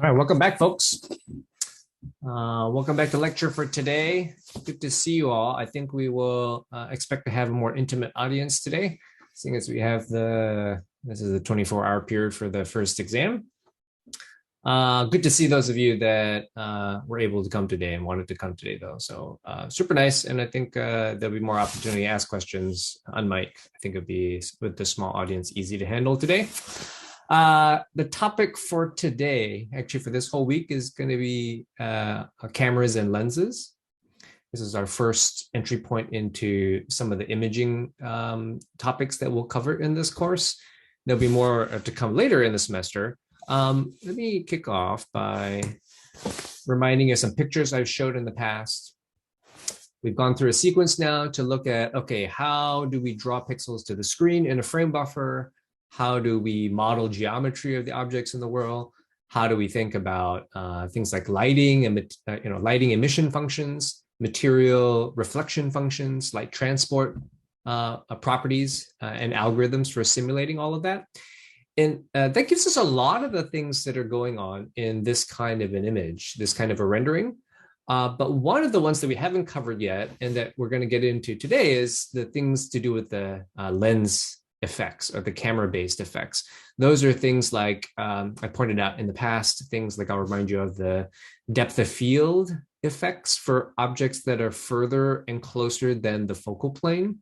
All right, welcome back, folks. Welcome back to lecture for today. Good to see you all. I think we will expect to have a more intimate audience today, seeing as we have this is the 24-hour period for the first exam. Good to see those of you that were able to come today and wanted to come today, though. So super nice, and I think there'll be more opportunity to ask questions on mic. I think it'll be, with the small audience, easy to handle today. The topic for today, actually for this whole week, is going to be cameras and lenses. This is our first entry point into some of the imaging topics that we'll cover in this course. There'll be more to come later in the semester. Let me kick off by reminding you of some pictures I've showed in the past. We've gone through a sequence now to look at, okay, how do we draw pixels to the screen in a frame buffer? How do we model geometry of the objects in the world? How do we think about things like lighting and lighting emission functions, material reflection functions, light transport properties, and algorithms for simulating all of that? And that gives us a lot of the things that are going on in this kind of an image, this kind of a rendering. But one of the ones that we haven't covered yet and that we're going to get into today is the things to do with the lens effects or the camera-based effects. Those are things like I pointed out in the past, things like I'll remind you of the depth of field effects for objects that are further and closer than the focal plane.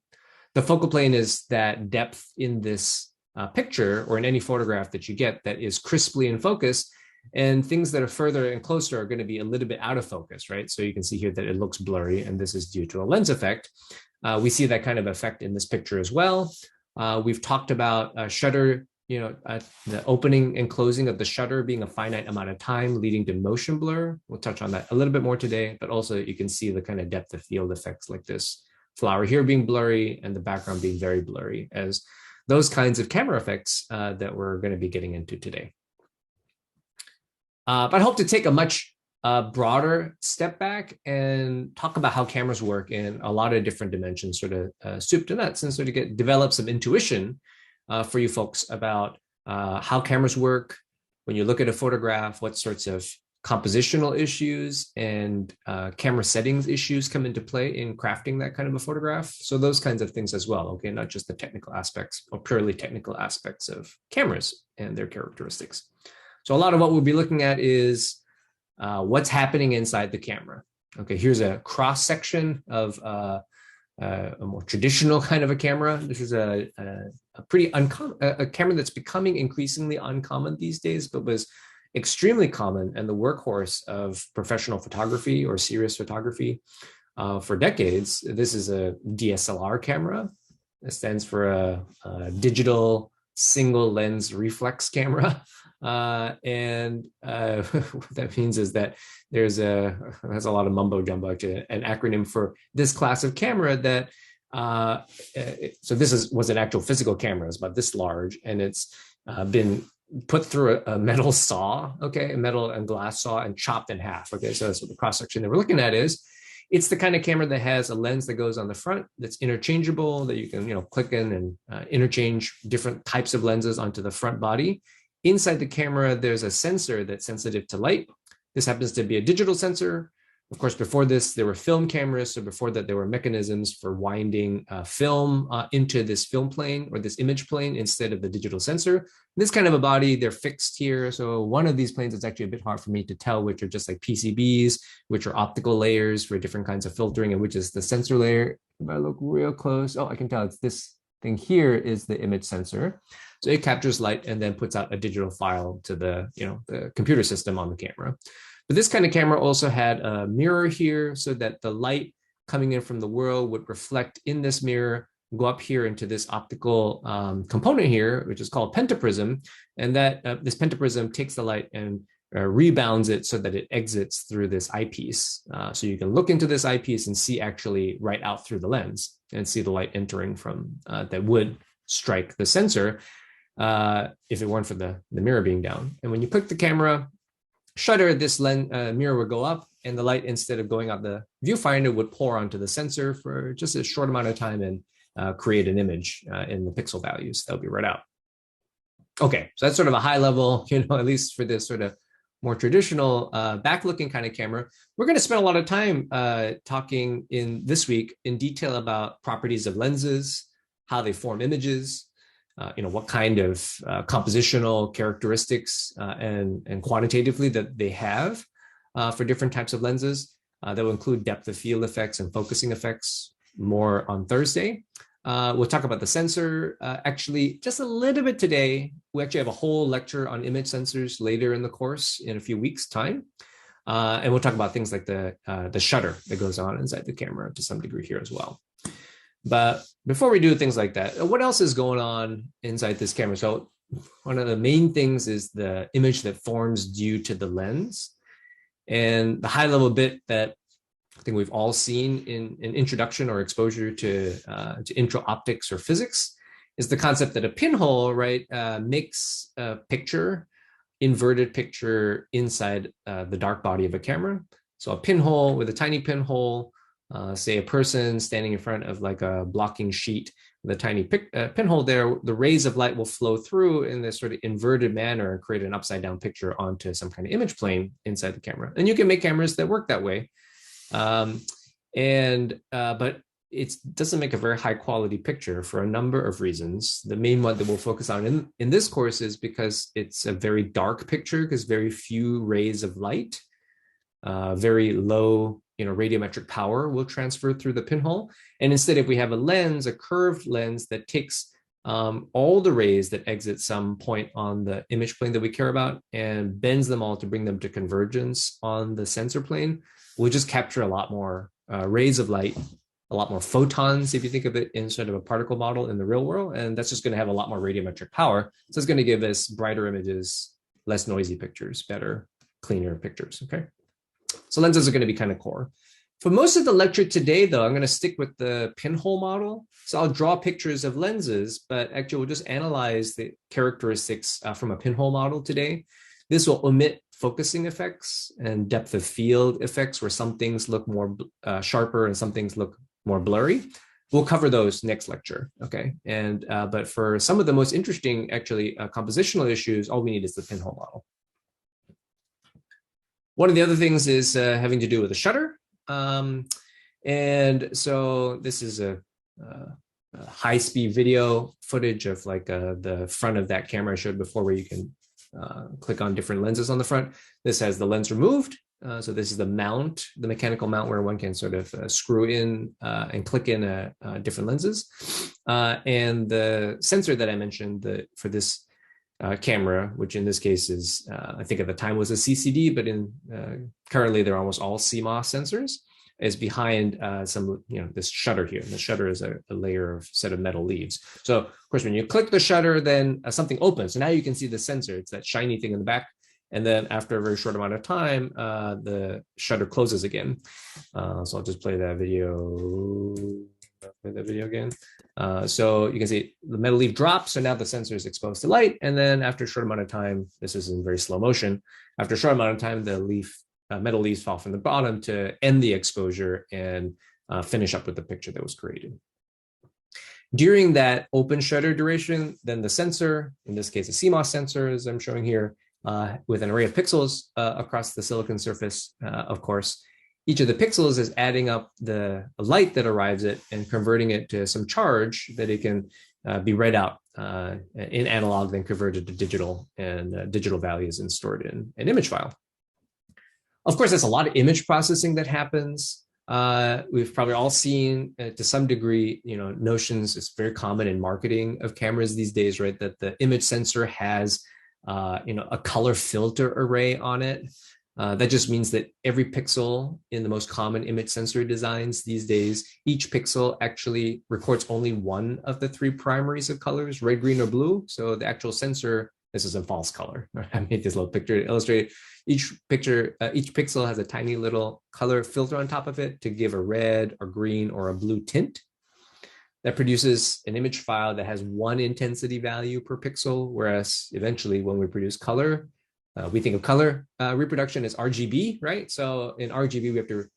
The focal plane is that depth in this picture or in any photograph that you get that is crisply in focus, and things that are further and closer are going to be a little bit out of focus, right? So you can see here that it looks blurry, and this is due to a lens effect. We see that kind of effect in this picture as well. We've talked about shutter, the opening and closing of the shutter being a finite amount of time, leading to motion blur. We'll touch on that a little bit more today, but also you can see the kind of depth of field effects like this flower here being blurry and the background being very blurry, as those kinds of camera effects that we're going to be getting into today. But I hope to take a much broader step back and talk about how cameras work in a lot of different dimensions, sort of soup to nuts, and sort of develop some intuition for you folks about how cameras work. When you look at a photograph, what sorts of compositional issues and camera settings issues come into play in crafting that kind of a photograph. So those kinds of things as well, okay, not just the technical aspects or purely technical aspects of cameras and their characteristics. So a lot of what we'll be looking at is what's happening inside the camera. Okay, here's a cross section of a more traditional kind of a camera. This is a pretty uncommon, a camera that's becoming increasingly uncommon these days, but was extremely common and the workhorse of professional photography or serious photography for decades. This is a DSLR camera. It stands for a digital single lens reflex camera. And what that means is that there's a lot of mumbo jumbo to an acronym for this class of camera that so this was an actual physical camera. It's about this large, and it's been put through a metal saw, okay, a metal and glass saw, and chopped in half. Okay, so that's what the cross section that we're looking at is. It's the kind of camera that has a lens that goes on the front that's interchangeable, that you can click in and interchange different types of lenses onto the front body. Inside the camera, there's a sensor that's sensitive to light. This happens to be a digital sensor. Of course, before this, there were film cameras. So before that, there were mechanisms for winding film into this film plane or this image plane instead of the digital sensor. This kind of a body, they're fixed here. So one of these planes is actually a bit hard for me to tell which are just like PCBs, which are optical layers for different kinds of filtering, and which is the sensor layer. If I look real close, I can tell it's this thing here is the image sensor. So it captures light and then puts out a digital file to the computer system on the camera. But this kind of camera also had a mirror here so that the light coming in from the world would reflect in this mirror, go up here into this optical component here, which is called pentaprism. And that this pentaprism takes the light and rebounds it so that it exits through this eyepiece. So you can look into this eyepiece and see actually right out through the lens and see the light entering from that would strike the sensor if it weren't for the mirror being down. And when you click the camera shutter, this mirror would go up, and the light, instead of going out the viewfinder, would pour onto the sensor for just a short amount of time and create an image in the pixel values that'll be read out. Okay, so that's sort of a high level, at least for this sort of more traditional back-looking kind of camera, we're going to spend a lot of time talking in this week in detail about properties of lenses, how they form images, what kind of compositional characteristics and quantitatively that they have for different types of lenses. That will include depth of field effects and focusing effects more on Thursday. We'll talk about the sensor actually just a little bit today. We actually have a whole lecture on image sensors later in the course in a few weeks' time. And we'll talk about things like the shutter that goes on inside the camera to some degree here as well. But before we do things like that, what else is going on inside this camera? So one of the main things is the image that forms due to the lens. And the high level bit that I think we've all seen in an introduction or exposure to intro optics or physics is the concept that a pinhole, right, makes a picture, inverted picture inside the dark body of a camera. So a pinhole with a tiny pinhole, say a person standing in front of like a blocking sheet with a tiny pinhole there, the rays of light will flow through in this sort of inverted manner and create an upside down picture onto some kind of image plane inside the camera. And you can make cameras that work that way. But it doesn't make a very high quality picture for a number of reasons. The main one that we'll focus on in this course is because it's a very dark picture, because very few rays of light, very low radiometric power will transfer through the pinhole. And instead, if we have a lens, a curved lens that takes all the rays that exit some point on the image plane that we care about and bends them all to bring them to convergence on the sensor plane, we'll just capture a lot more rays of light, a lot more photons, if you think of it in sort of a particle model in the real world. And that's just going to have a lot more radiometric power. So it's going to give us brighter images, less noisy pictures, better, cleaner pictures, okay? So lenses are going to be kind of core. For most of the lecture today, though, I'm going to stick with the pinhole model. So I'll draw pictures of lenses, but actually we'll just analyze the characteristics from a pinhole model today. This will omit focusing effects and depth of field effects, where some things look more sharper and some things look more blurry. We'll cover those next lecture, okay? And but for some of the most interesting, actually, compositional issues, all we need is the pinhole model. One of the other things is having to do with the shutter. And so this is a high-speed video footage of like the front of that camera I showed before, where you can click on different lenses on the front. This has the lens removed. So this is the mount, the mechanical mount where one can sort of screw in and click in different lenses. And the sensor that I mentioned for this camera, which in this case is, I think at the time was a CCD, but currently they're almost all CMOS sensors, is behind this shutter here. And the shutter is a layer of set of metal leaves. So of course, when you click the shutter, then something opens. So now you can see the sensor. It's that shiny thing in the back. And then after a very short amount of time, the shutter closes again. So I'll just play that video. Play that video again. So you can see the metal leaf drops. So now the sensor is exposed to light. And then after a short amount of time, this is in very slow motion. After a short amount of time, the metal leaves fall from the bottom to end the exposure and finish up with the picture that was created. During that open shutter duration, then the sensor, in this case a CMOS sensor, as I'm showing here, with an array of pixels across the silicon surface, of course, each of the pixels is adding up the light that arrives at and converting it to some charge that it can be read out in analog, then converted to digital, and digital values and stored in an image file. Of course, there's a lot of image processing that happens. We've probably all seen, to some degree, notions. It's very common in marketing of cameras these days, right? That the image sensor has, a color filter array on it. That just means that every pixel in the most common image sensor designs these days, each pixel actually records only one of the three primaries of colors, red, green, or blue. So the actual sensor, this is in false color. I made this little picture to illustrate. Each pixel has a tiny little color filter on top of it to give a red or green or a blue tint. That produces an image file that has one intensity value per pixel, whereas eventually when we produce color, we think of color reproduction as RGB, right? So in RGB, we have to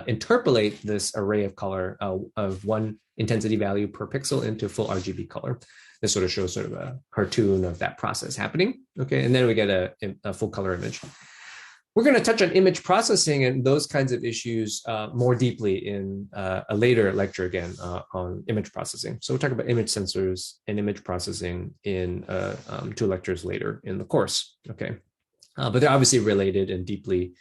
interpolate this array of color of one intensity value per pixel into full RGB color. This sort of shows sort of a cartoon of that process happening. Okay, and then we get a full color image. We're going to touch on image processing and those kinds of issues more deeply in a later lecture again on image processing. So we'll talk about image sensors and image processing in 2 lectures later in the course. Okay, but they're obviously related and deeply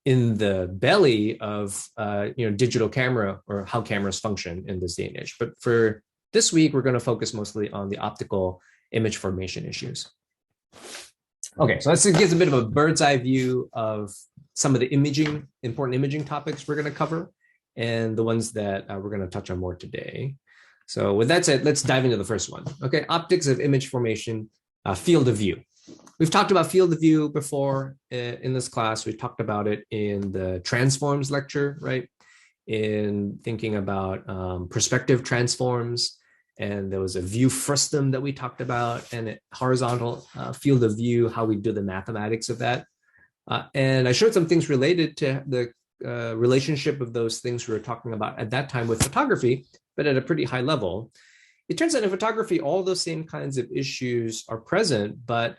in the belly of digital camera, or how cameras function in this day and age. But for this week, we're going to focus mostly on the optical image formation issues. Okay, so that gives a bit of a bird's eye view of some of the important imaging topics we're going to cover, and the ones that we're going to touch on more today. So with that said, let's dive into the first one. Okay, optics of image formation, field of view. We've talked about field of view before in this class. We've talked about it in the transforms lecture, right? In thinking about perspective transforms. And there was a view frustum that we talked about, and a horizontal field of view, how we do the mathematics of that. And I showed some things related to the relationship of those things we were talking about at that time with photography, but at a pretty high level. It turns out in photography, all those same kinds of issues are present, but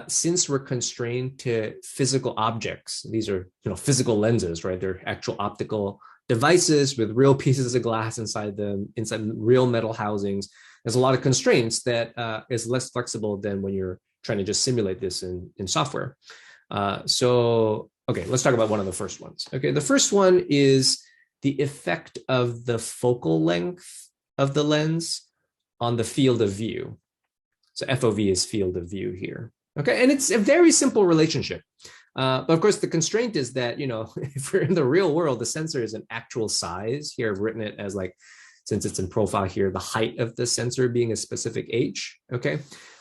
since we're constrained to physical objects, these are physical lenses, right? They're actual optical devices with real pieces of glass inside them, inside real metal housings. There's a lot of constraints that is less flexible than when you're trying to just simulate this in software. Okay, let's talk about one of the first ones. Okay, the first one is the effect of the focal length of the lens on the field of view. So FOV is field of view here. Okay, and it's a very simple relationship. But of course, the constraint is that, if we're in the real world, the sensor is an actual size. Here I've written it as since it's in profile here, the height of the sensor being a specific h, okay?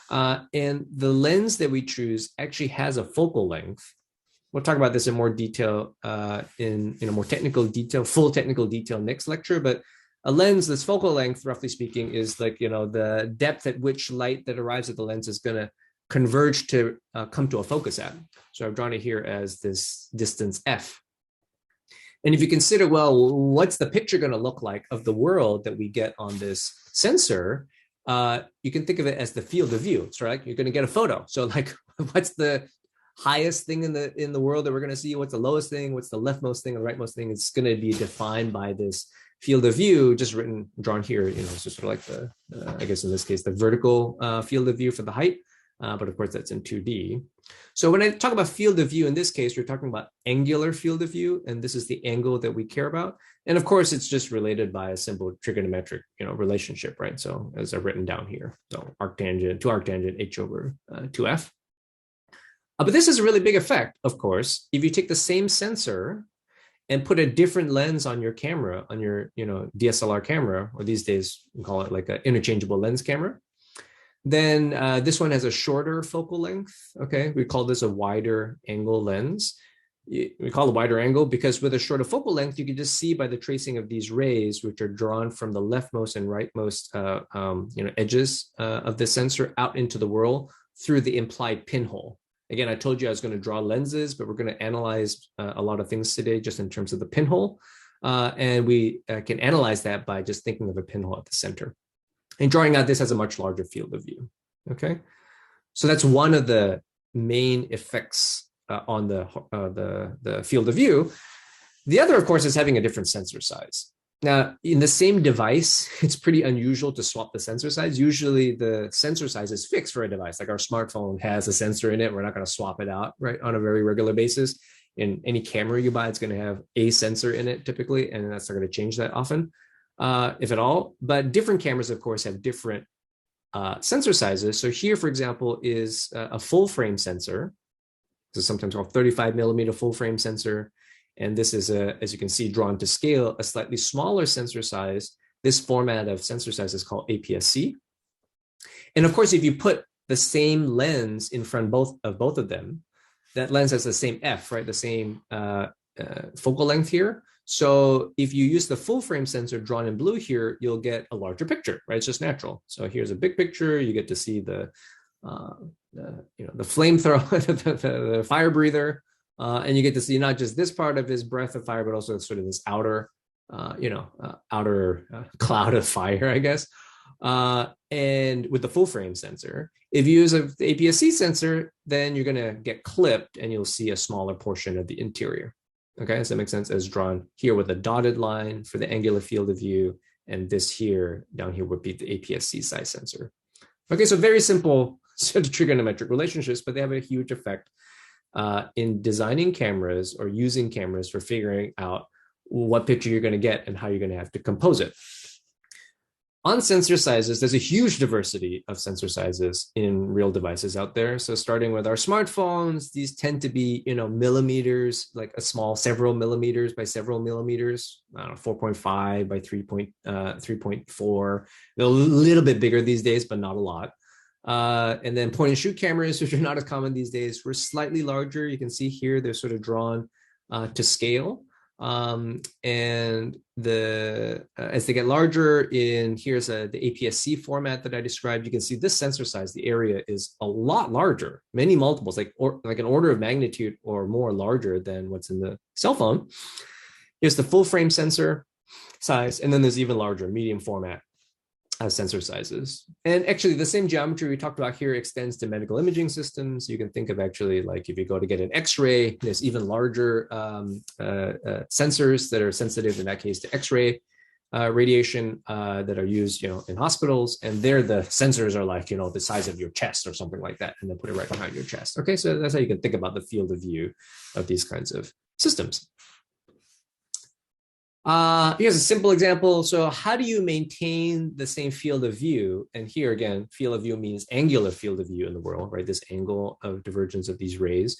And the lens that we choose actually has a focal length. We'll talk about this in more detail in more technical detail, full technical detail next lecture, but a lens, this focal length, roughly speaking, is the depth at which light that arrives at the lens is going to converge to come to a focus at. So I've drawn it here as this distance f. And if you consider, well, what's the picture going to look like of the world that we get on this sensor, you can think of it as the field of view. So you're going to get a photo. So what's the highest thing in the world that we're going to see? What's the lowest thing? What's the leftmost thing? The rightmost thing? It's going to be defined by this field of view, just drawn here. It's just sort of the I guess in this case the vertical field of view for the height. But of course, that's in 2D. So when I talk about field of view, in this case, we're talking about angular field of view, and this is the angle that we care about. And of course, it's just related by a simple trigonometric, relationship, right? So as I've written down here, so arctangent to arctangent h over 2f. But this is a really big effect, of course. If you take the same sensor and put a different lens on your camera, on your DSLR camera, or these days we call it like an interchangeable lens camera, then this one has a shorter focal length. Okay, we call this a wider angle lens. We call it wider angle because with a shorter focal length, you can just see by the tracing of these rays, which are drawn from the leftmost and rightmost edges of the sensor out into the world through the implied pinhole. Again, I told you I was going to draw lenses, but we're going to analyze a lot of things today just in terms of the pinhole. And we can analyze that by just thinking of a pinhole at the center. And drawing out this has a much larger field of view, okay? So that's one of the main effects on the field of view. The other, of course, is having a different sensor size. Now, in the same device, it's pretty unusual to swap the sensor size. Usually the sensor size is fixed for a device. Like our smartphone has a sensor in it. We're not going to swap it out, right, on a very regular basis. In any camera you buy, it's going to have a sensor in it typically, and that's not going to change that often. If at all, but different cameras, of course, have different sensor sizes. So here, for example, is a full frame sensor. This is sometimes called 35 millimeter full frame sensor. And this is, as you can see, drawn to scale, a slightly smaller sensor size. This format of sensor size is called APS-C. And of course, if you put the same lens in front of both of them, that lens has the same f, right? The same focal length here. So if you use the full frame sensor drawn in blue here, you'll get a larger picture, right? It's just natural. So here's a big picture. You get to see the flamethrower, the fire breather, and you get to see not just this part of his breath of fire, but also sort of this outer, outer cloud of fire, I guess. And with the full frame sensor, if you use the APS-C sensor, then you're going to get clipped and you'll see a smaller portion of the interior. Okay, does that make sense? As drawn here with a dotted line for the angular field of view, and this here down here would be the APS-C size sensor. Okay, so very simple sort of trigonometric relationships, but they have a huge effect in designing cameras or using cameras for figuring out what picture you're going to get and how you're going to have to compose it. On sensor sizes, there's a huge diversity of sensor sizes in real devices out there. So starting with our smartphones, these tend to be, millimeters, like a small several millimeters by several millimeters, I don't know, 4.5 by 3.4. They're a little bit bigger these days, but not a lot. And then point and shoot cameras, which are not as common these days, were slightly larger. You can see here, they're sort of drawn to scale. And as they get larger here's the APS-C format that I described, you can see this sensor size, the area is a lot larger, many multiples, like an order of magnitude or more larger than what's in the cell phone. Here's the full frame sensor size, and then there's even larger medium format sensor sizes. And actually the same geometry we talked about here extends to medical imaging systems. You can think of actually like if you go to get an X-ray, there's even larger sensors that are sensitive in that case to X-ray radiation that are used, in hospitals. And there the sensors are like, the size of your chest or something like that, and then put it right behind your chest. Okay, so that's how you can think about the field of view of these kinds of systems. Here's a simple example. So how do you maintain the same field of view? And here again, field of view means angular field of view in the world, right? This angle of divergence of these rays,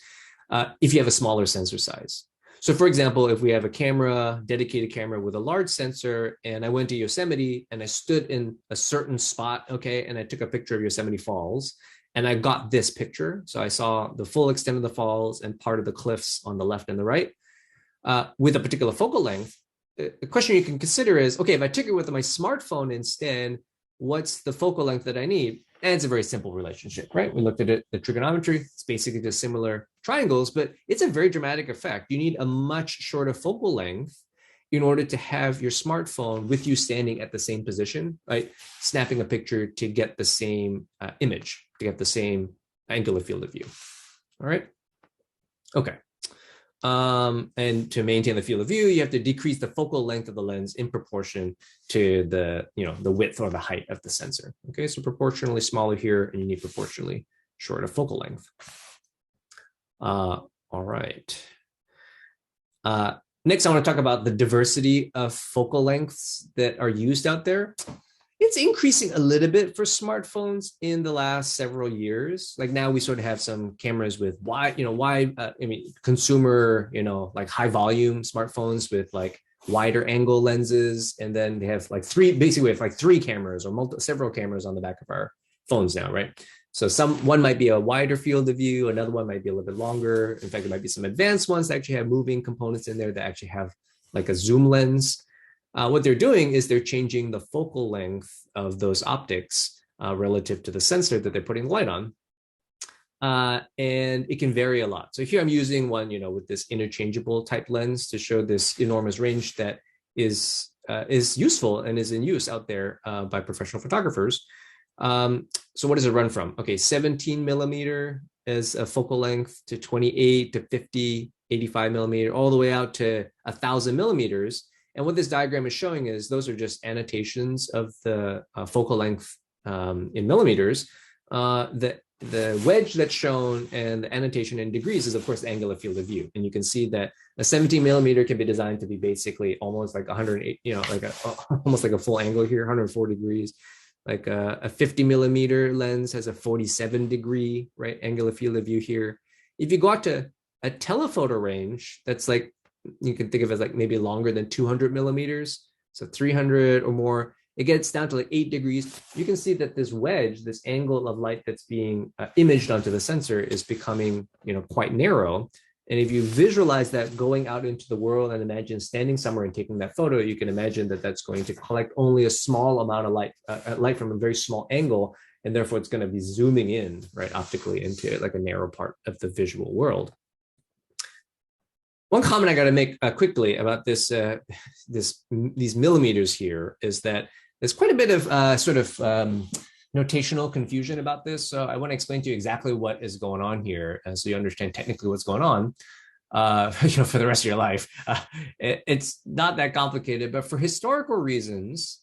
if you have a smaller sensor size. So for example, if we have a dedicated camera with a large sensor, and I went to Yosemite and I stood in a certain spot, okay, and I took a picture of Yosemite Falls, and I got this picture. So I saw the full extent of the falls and part of the cliffs on the left and the right with a particular focal length. The question you can consider is, okay, if I took it with my smartphone instead, what's the focal length that I need? And it's a very simple relationship, right? We looked at it, the trigonometry, it's basically just similar triangles, but it's a very dramatic effect. You need a much shorter focal length in order to have your smartphone with you standing at the same position, right? Snapping a picture to get the same image, to get the same angular field of view. All right. Okay. And to maintain the field of view, you have to decrease the focal length of the lens in proportion to the width or the height of the sensor. Okay, so proportionally smaller here, and you need proportionally shorter focal length. All right. Next, I want to talk about the diversity of focal lengths that are used out there. It's increasing a little bit for smartphones in the last several years. Like now we sort of have some cameras with consumer, like high volume smartphones with like wider angle lenses. And then they have like three cameras or several cameras on the back of our phones now, right? So one might be a wider field of view, another one might be a little bit longer. In fact, there might be some advanced ones that actually have moving components in there that actually have like a zoom lens. What they're doing is they're changing the focal length of those optics relative to the sensor that they're putting the light on. And it can vary a lot. So here I'm using one, with this interchangeable type lens to show this enormous range that is useful and is in use out there by professional photographers. So what does it run from? Okay, 17 millimeter as a focal length to 28 to 50, 85 millimeter, all the way out to 1,000 millimeters. And what this diagram is showing is those are just annotations of the focal length in millimeters. The wedge that's shown and the annotation in degrees is, of course, the angular field of view. And you can see that a 17 millimeter can be designed to be basically almost like 108, almost like a full angle here, 140 degrees. Like a 50 millimeter lens has a 47 degree, right, angular field of view here. If you go out to a telephoto range, that's like, you can think of it as like maybe longer than 200 millimeters, so 300 or more, it gets down to like 8 degrees. You can see that this wedge, this angle of light that's being imaged onto the sensor is becoming, quite narrow. And if you visualize that going out into the world and imagine standing somewhere and taking that photo, you can imagine that that's going to collect only a small amount of light from a very small angle. And therefore it's going to be zooming in, right, optically into like a narrow part of the visual world. One comment I got to make quickly about these millimeters here is that there's quite a bit of notational confusion about this. So I want to explain to you exactly what is going on here, so you understand technically what's going on. For the rest of your life, it's not that complicated. But for historical reasons,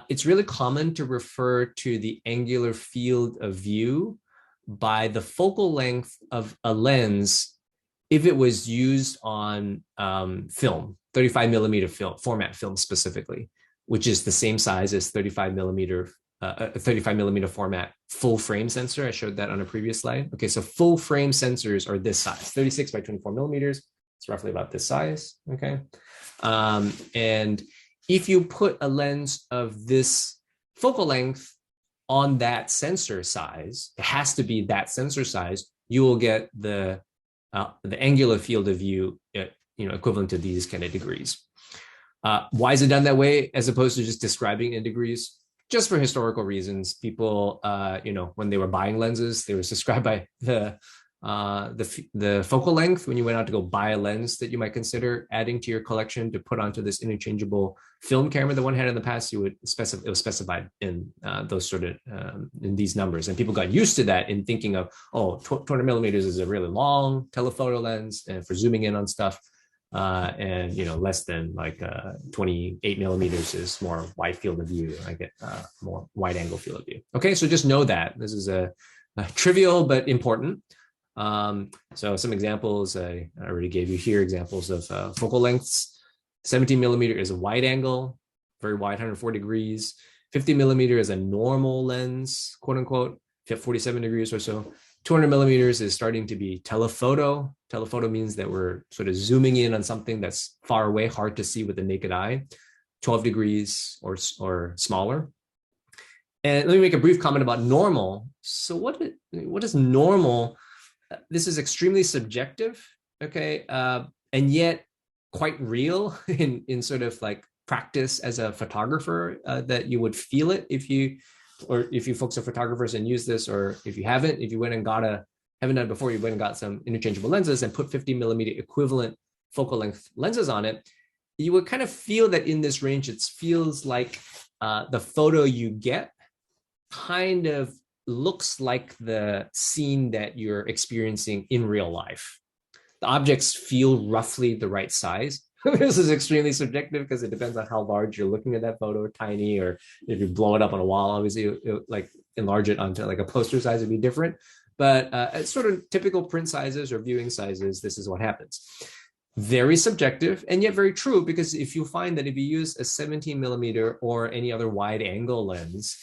it's really common to refer to the angular field of view by the focal length of a lens if it was used on film, 35 millimeter film, format film specifically, which is the same size as 35 millimeter format full frame sensor. I showed that on a previous slide. Okay, so full frame sensors are this size, 36 by 24 millimeters. It's roughly about this size, okay? And if you put a lens of this focal length on that sensor size, it has to be that sensor size, you will get the angular field of view, equivalent to these kind of degrees. Why is it done that way as opposed to just describing in degrees? Just for historical reasons. People, when they were buying lenses, they were described by the focal length. When you went out to go buy a lens that you might consider adding to your collection to put onto this interchangeable film camera that one had in the past, it was specified in those sort of in these numbers, and people got used to that in thinking of 200 millimeters is a really long telephoto lens and for zooming in on stuff, and less than like 28 millimeters is more wide field of view. I get more wide angle field of view. Okay, so just know that this is a trivial but important. So some examples I already gave you here, examples of focal lengths. 17 millimeter is a wide angle, very wide, 140 degrees. 50 millimeter is a normal lens, quote unquote, 47 degrees or so. 200 millimeters is starting to be telephoto. Telephoto means that we're sort of zooming in on something that's far away, hard to see with the naked eye, 12 degrees or smaller. And let me make a brief comment about normal. So what is normal? This is extremely subjective, okay, and yet quite real in sort of like practice as a photographer, that you would feel it if you folks are photographers and use this, or if you haven't, if you went and haven't done it before, you went and got some interchangeable lenses and put 50 millimeter equivalent focal length lenses on it, you would kind of feel that in this range, it feels like the photo you get kind of looks like the scene that you're experiencing in real life. The objects feel roughly the right size. This is extremely subjective because it depends on how large you're looking at that photo, tiny, or if you blow it up on a wall, obviously like enlarge it onto like a poster size would be different. But at sort of typical print sizes or viewing sizes, this is what happens. Very subjective and yet very true, because if you find that if you use a 17 millimeter or any other wide angle lens,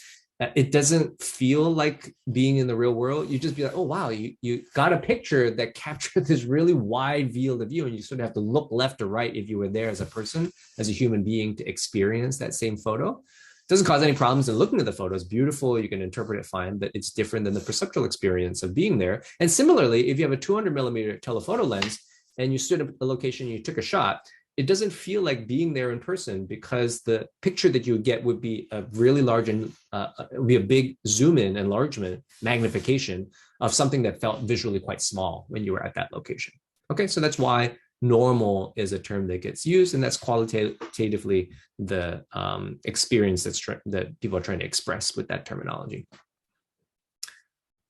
it doesn't feel like being in the real world. You just be like, oh, wow, you got a picture that captured this really wide field of view, and you sort of have to look left or right if you were there as a person, as a human being, to experience that same photo. It doesn't cause any problems in looking at the photo. It's beautiful. You can interpret it fine, but it's different than the perceptual experience of being there. And similarly, if you have a 200 millimeter telephoto lens and you stood at a location and you took a shot, it doesn't feel like being there in person, because the picture that you would get would be a really large and it would be a big zoom in, enlargement, magnification of something that felt visually quite small when you were at that location. Okay, so that's why normal is a term that gets used, and that's qualitatively the experience that people are trying to express with that terminology.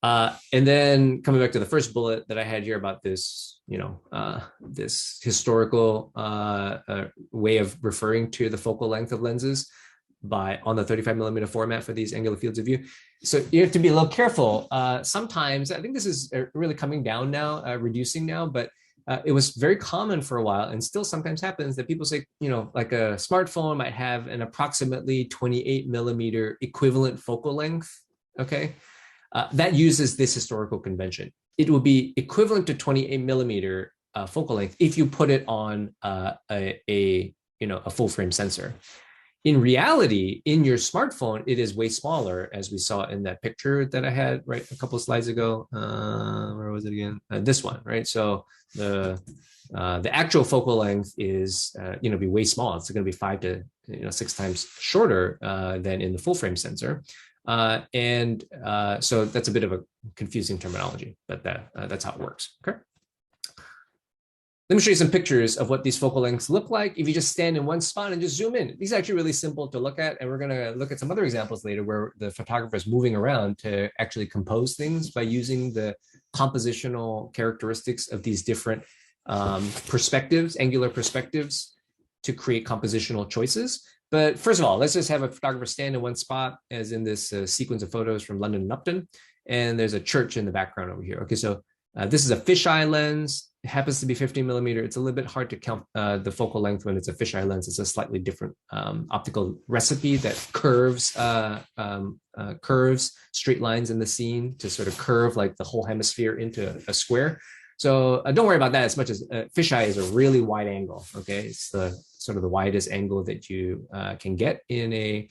And then coming back to the first bullet that I had here about this, this historical way of referring to the focal length of lenses on the 35 millimeter format for these angular fields of view. So you have to be a little careful. Sometimes, I think this is really coming down now, reducing now, but it was very common for a while, and still sometimes happens, that people say, like a smartphone might have an approximately 28 millimeter equivalent focal length, okay? That uses this historical convention. It will be equivalent to 28 millimeter focal length if you put it on a full frame sensor. In reality, in your smartphone, it is way smaller, as we saw in that picture that I had right a couple of slides ago. Where was it again? This one, right? So the actual focal length is be way small. It's going to be 5 to 6 times shorter than in the full frame sensor. So that's a bit of a confusing terminology, but that's how it works. Okay. Let me show you some pictures of what these focal lengths look like if you just stand in one spot and just zoom in. These are actually really simple to look at, and we're going to look at some other examples later where the photographer is moving around to actually compose things by using the compositional characteristics of these different perspectives, angular perspectives, to create compositional choices. But first of all, let's just have a photographer stand in one spot, as in this sequence of photos from London and Upton, and there's a church in the background over here. Okay, so this is a fisheye lens. It happens to be 15 millimeter. It's a little bit hard to count the focal length when it's a fisheye lens. It's a slightly different optical recipe that curves straight lines in the scene to sort of curve like the whole hemisphere into a square. So don't worry about that as much as fisheye is a really wide angle. Okay, it's the sort of the widest angle that you can get in a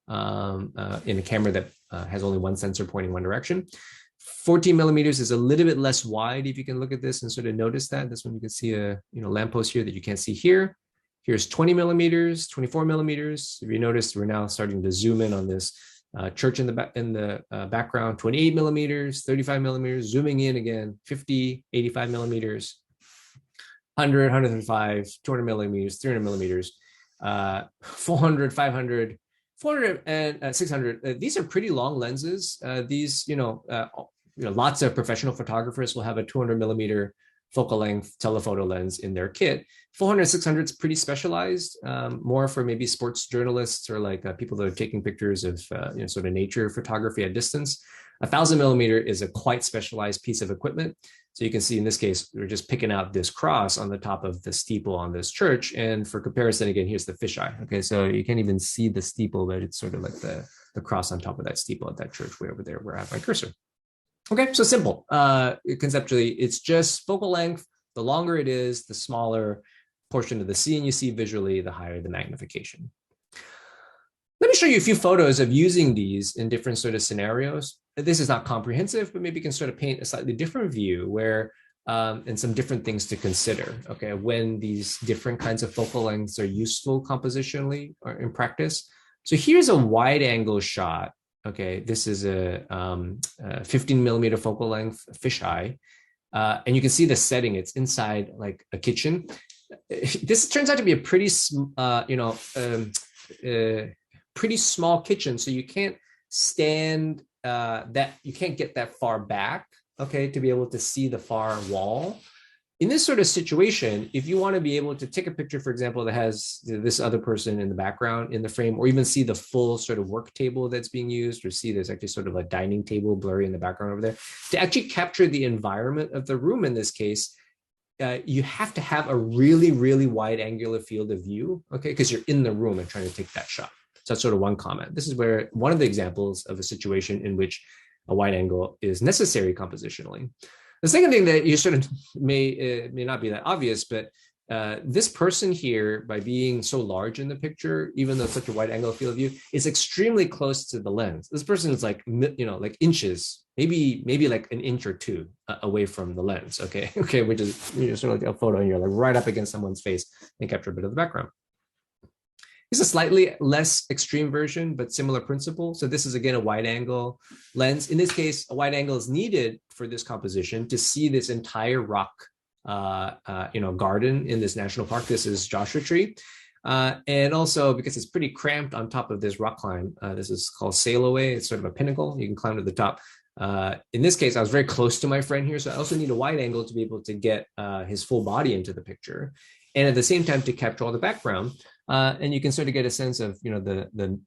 camera that has only one sensor pointing one direction. 14 millimeters is a little bit less wide. If you can look at this and sort of notice that, this one you can see a lamppost here that you can't see here. Here's 20 millimeters, 24 millimeters. If you notice, we're now starting to zoom in on this church in the background. 28 millimeters, 35 millimeters. Zooming in again, 50, 85 millimeters, 100, 105, 200 millimeters, 300 millimeters, 400, 500. 400 and 600. These are pretty long lenses. These, lots of professional photographers will have a 200 millimeter focal length telephoto lens in their kit. 400, 600 is pretty specialized, more for maybe sports journalists or like people that are taking pictures of sort of nature photography at distance. 1,000 millimeter is a quite specialized piece of equipment. So you can see in this case, we're just picking out this cross on the top of the steeple on this church. And for comparison, again, here's the fisheye. Okay, so you can't even see the steeple, but it's sort of like the cross on top of that steeple at that church way over there where I have my cursor. Okay, so simple. Conceptually, it's just focal length. The longer it is, the smaller portion of the scene you see visually, the higher the magnification. Let me show you a few photos of using these in different sort of scenarios. This is not comprehensive, but maybe you can sort of paint a slightly different view where, and some different things to consider, okay, when these different kinds of focal lengths are useful compositionally or in practice. So here's a wide angle shot. Okay, this is a 15 millimeter focal length fisheye. And you can see the setting, it's inside like a kitchen. This turns out to be a pretty, pretty small kitchen, so you can't stand you can't get that far back, okay, to be able to see the far wall. In this sort of situation, if you want to be able to take a picture, for example, that has this other person in the background in the frame, or even see the full sort of work table that's being used, or see there's actually sort of a dining table blurry in the background over there, to actually capture the environment of the room in this case, you have to have a really, really wide angular field of view, okay, because you're in the room and trying to take that shot. So that's sort of one comment. This is where one of the examples of a situation in which a wide angle is necessary compositionally. The second thing that you sort of may not be that obvious, but this person here, by being so large in the picture, even though it's such a wide angle field of view, is extremely close to the lens. This person is like, like inches, maybe like an inch or two away from the lens. Okay, which is sort of like a photo, and you're like right up against someone's face and capture a bit of the background. This is a slightly less extreme version, but similar principle. So this is, again, a wide angle lens. In this case, a wide angle is needed for this composition to see this entire rock, garden in this national park. This is Joshua Tree. And also because it's pretty cramped on top of this rock climb. This is called Sail Away. It's sort of a pinnacle. You can climb to the top. In this case, I was very close to my friend here. So I also need a wide angle to be able to get his full body into the picture. And at the same time, to capture all the background. And you can sort of get a sense of the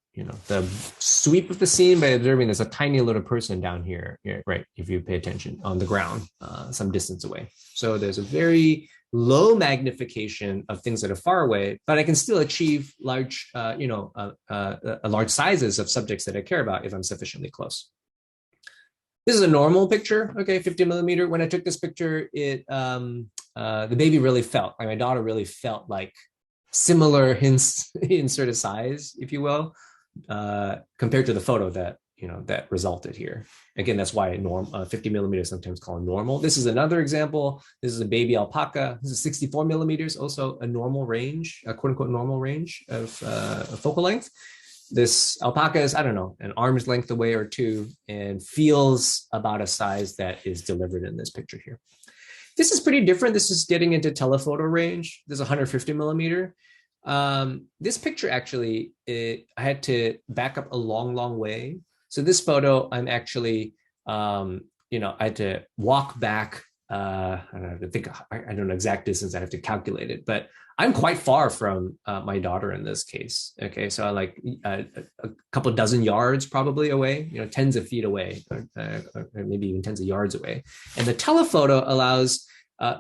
sweep of the scene by observing there's a tiny little person down here, right? If you pay attention on the ground, some distance away. So there's a very low magnification of things that are far away, but I can still achieve large, large sizes of subjects that I care about if I'm sufficiently close. This is a normal picture, okay, 50 millimeter. When I took this picture, the baby really felt, like my daughter really felt like similar in sort of size, if you will, compared to the photo that resulted here. Again, that's why 50 millimeters sometimes called normal. This is another example. This is a baby alpaca. This is 64 millimeters, also a normal range, a quote unquote normal range of focal length. This alpaca is, I don't know, an arm's length away or two, and feels about a size that is delivered in this picture here. This is pretty different. This is getting into telephoto range. There's 150 millimeter. This picture actually, I had to back up a long, long way. So this photo, I'm actually, I had to walk back. I don't have to think. I don't know exact distance. I have to calculate it, but I'm quite far from my daughter in this case. Okay, so I like a couple dozen yards probably away. Tens of feet away, or maybe even tens of yards away. And the telephoto allows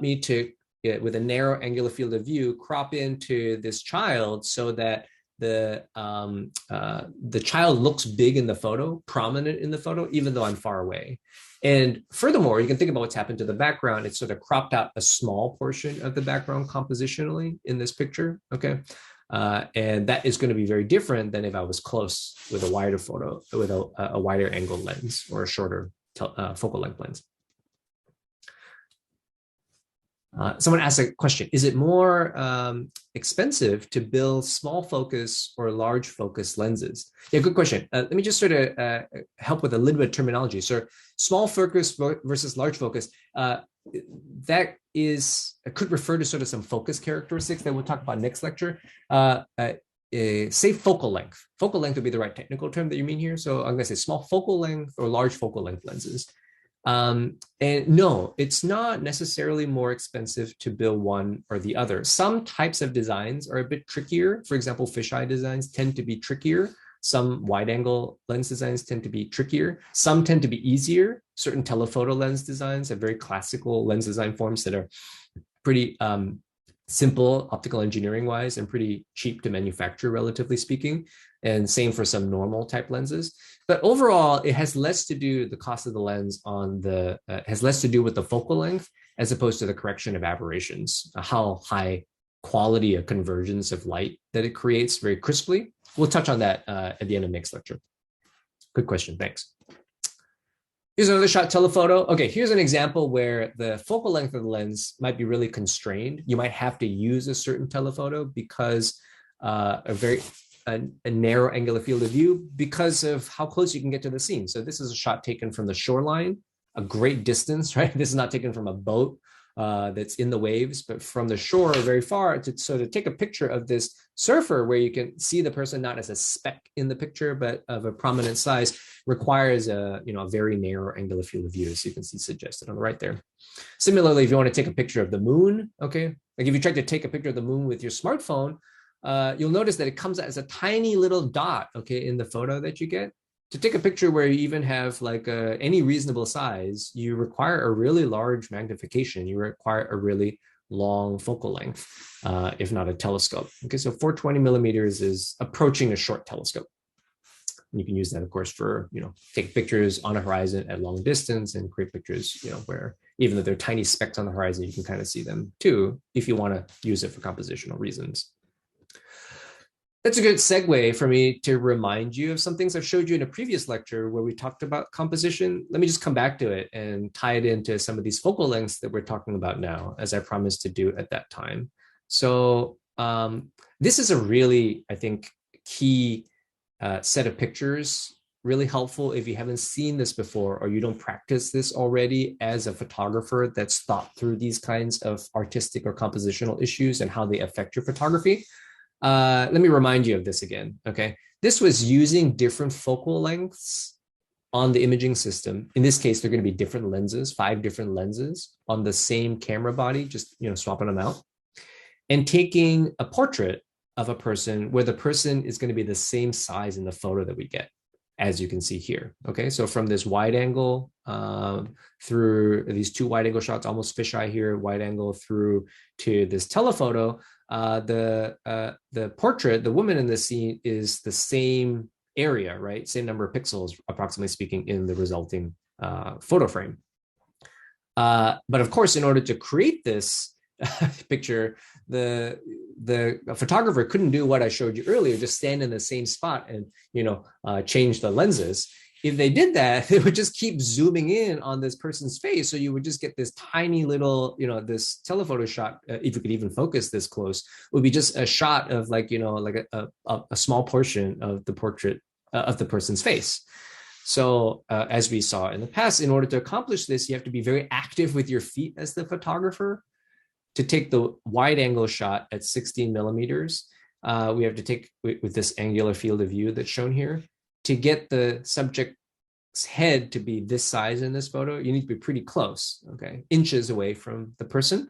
me to, with a narrow angular field of view, crop into this child so that the child looks big in the photo, prominent in the photo, even though I'm far away. And furthermore, you can think about what's happened to the background. It's sort of cropped out a small portion of the background compositionally in this picture. Okay. And that is going to be very different than if I was close with a wider photo, with a wider angle lens or a shorter focal length lens. Someone asked a question: is it more expensive to build small focus or large focus lenses? Yeah, good question. Let me just sort of help with a little bit of terminology. So, small focus versus large focus. That could refer to sort of some focus characteristics that we'll talk about next lecture. Say focal length. Focal length would be the right technical term that you mean here. So I'm going to say small focal length or large focal length lenses. And no, it's not necessarily more expensive to build one or the other. Some types of designs are a bit trickier. For example, fisheye designs tend to be trickier. Some wide angle lens designs tend to be trickier. Some tend to be easier. Certain telephoto lens designs have very classical lens design forms that are pretty simple optical engineering wise and pretty cheap to manufacture, relatively speaking. And same for some normal type lenses. But overall, it has less to do, the cost of the lens has less to do with the focal length as opposed to the correction of aberrations, how high quality a convergence of light that it creates very crisply. We'll touch on that at the end of next lecture. Good question, thanks. Here's another shot telephoto. Okay, here's an example where the focal length of the lens might be really constrained. You might have to use a certain telephoto because a narrow angular field of view because of how close you can get to the scene. So this is a shot taken from the shoreline, a great distance, right? This is not taken from a boat that's in the waves, but from the shore very far to take a picture of this surfer where you can see the person not as a speck in the picture, but of a prominent size requires a very narrow angular field of view. So you can see suggested on the right there. Similarly, if you want to take a picture of the moon, okay, like if you try to take a picture of the moon with your smartphone, you'll notice that it comes out as a tiny little dot, okay, in the photo that you get. To take a picture where you even have like any reasonable size, you require a really large magnification. You require a really long focal length, if not a telescope. Okay, so 420 millimeters is approaching a short telescope. And you can use that, of course, for, take pictures on a horizon at long distance and create pictures, where even though they're tiny specks on the horizon, you can kind of see them too, if you want to use it for compositional reasons. That's a good segue for me to remind you of some things I've showed you in a previous lecture where we talked about composition. Let me just come back to it and tie it into some of these focal lengths that we're talking about now, as I promised to do at that time. So this is a really, I think, key set of pictures, really helpful if you haven't seen this before or you don't practice this already as a photographer that's thought through these kinds of artistic or compositional issues and how they affect your photography. Let me remind you of this again, okay? This was using different focal lengths on the imaging system. In this case, they're going to be different lenses, 5 different lenses on the same camera body, just, swapping them out, and taking a portrait of a person where the person is going to be the same size in the photo that we get, as you can see here, okay? So from this wide angle through these 2 wide angle shots, almost fisheye here, wide angle through to this telephoto, the portrait, the woman in the scene is the same area, right? Same number of pixels, approximately speaking, in the resulting photo frame. But of course, in order to create this picture, the photographer couldn't do what I showed you earlier, just stand in the same spot and, change the lenses. If they did that, they would just keep zooming in on this person's face. So you would just get this tiny little, this telephoto shot, if you could even focus this close, would be just a shot of like, like a small portion of the portrait of the person's face. So as we saw in the past, in order to accomplish this, you have to be very active with your feet as the photographer. To take the wide angle shot at 16 millimeters, we have to take with this angular field of view that's shown here. To get the subject's head to be this size in this photo, you need to be pretty close, okay, inches away from the person.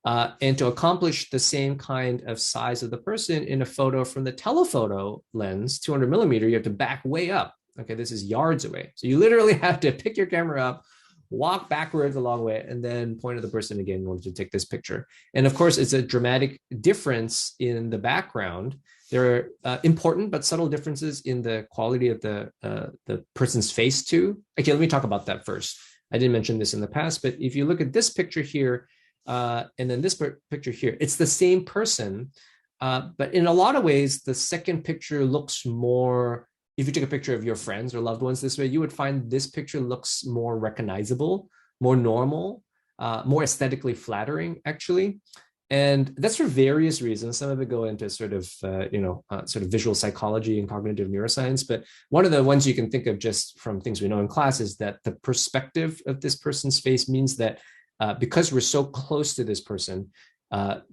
And to accomplish the same kind of size of the person in a photo from the telephoto lens, 200 millimeter, you have to back way up. Okay, this is yards away. So you literally have to pick your camera up, walk backwards a long way, and then point at the person again in order to take this picture. And of course, it's a dramatic difference in the background. There are important but subtle differences in the quality of the person's face too. Okay, let me talk about that first. I didn't mention this in the past, but if you look at this picture here, and then this picture here, it's the same person, but in a lot of ways, the second picture looks more, if you took a picture of your friends or loved ones this way, you would find this picture looks more recognizable, more normal, more aesthetically flattering, actually. And that's for various reasons. Some of it go into sort of, sort of visual psychology and cognitive neuroscience. But one of the ones you can think of just from things we know in class is that the perspective of this person's face means that because we're so close to this person,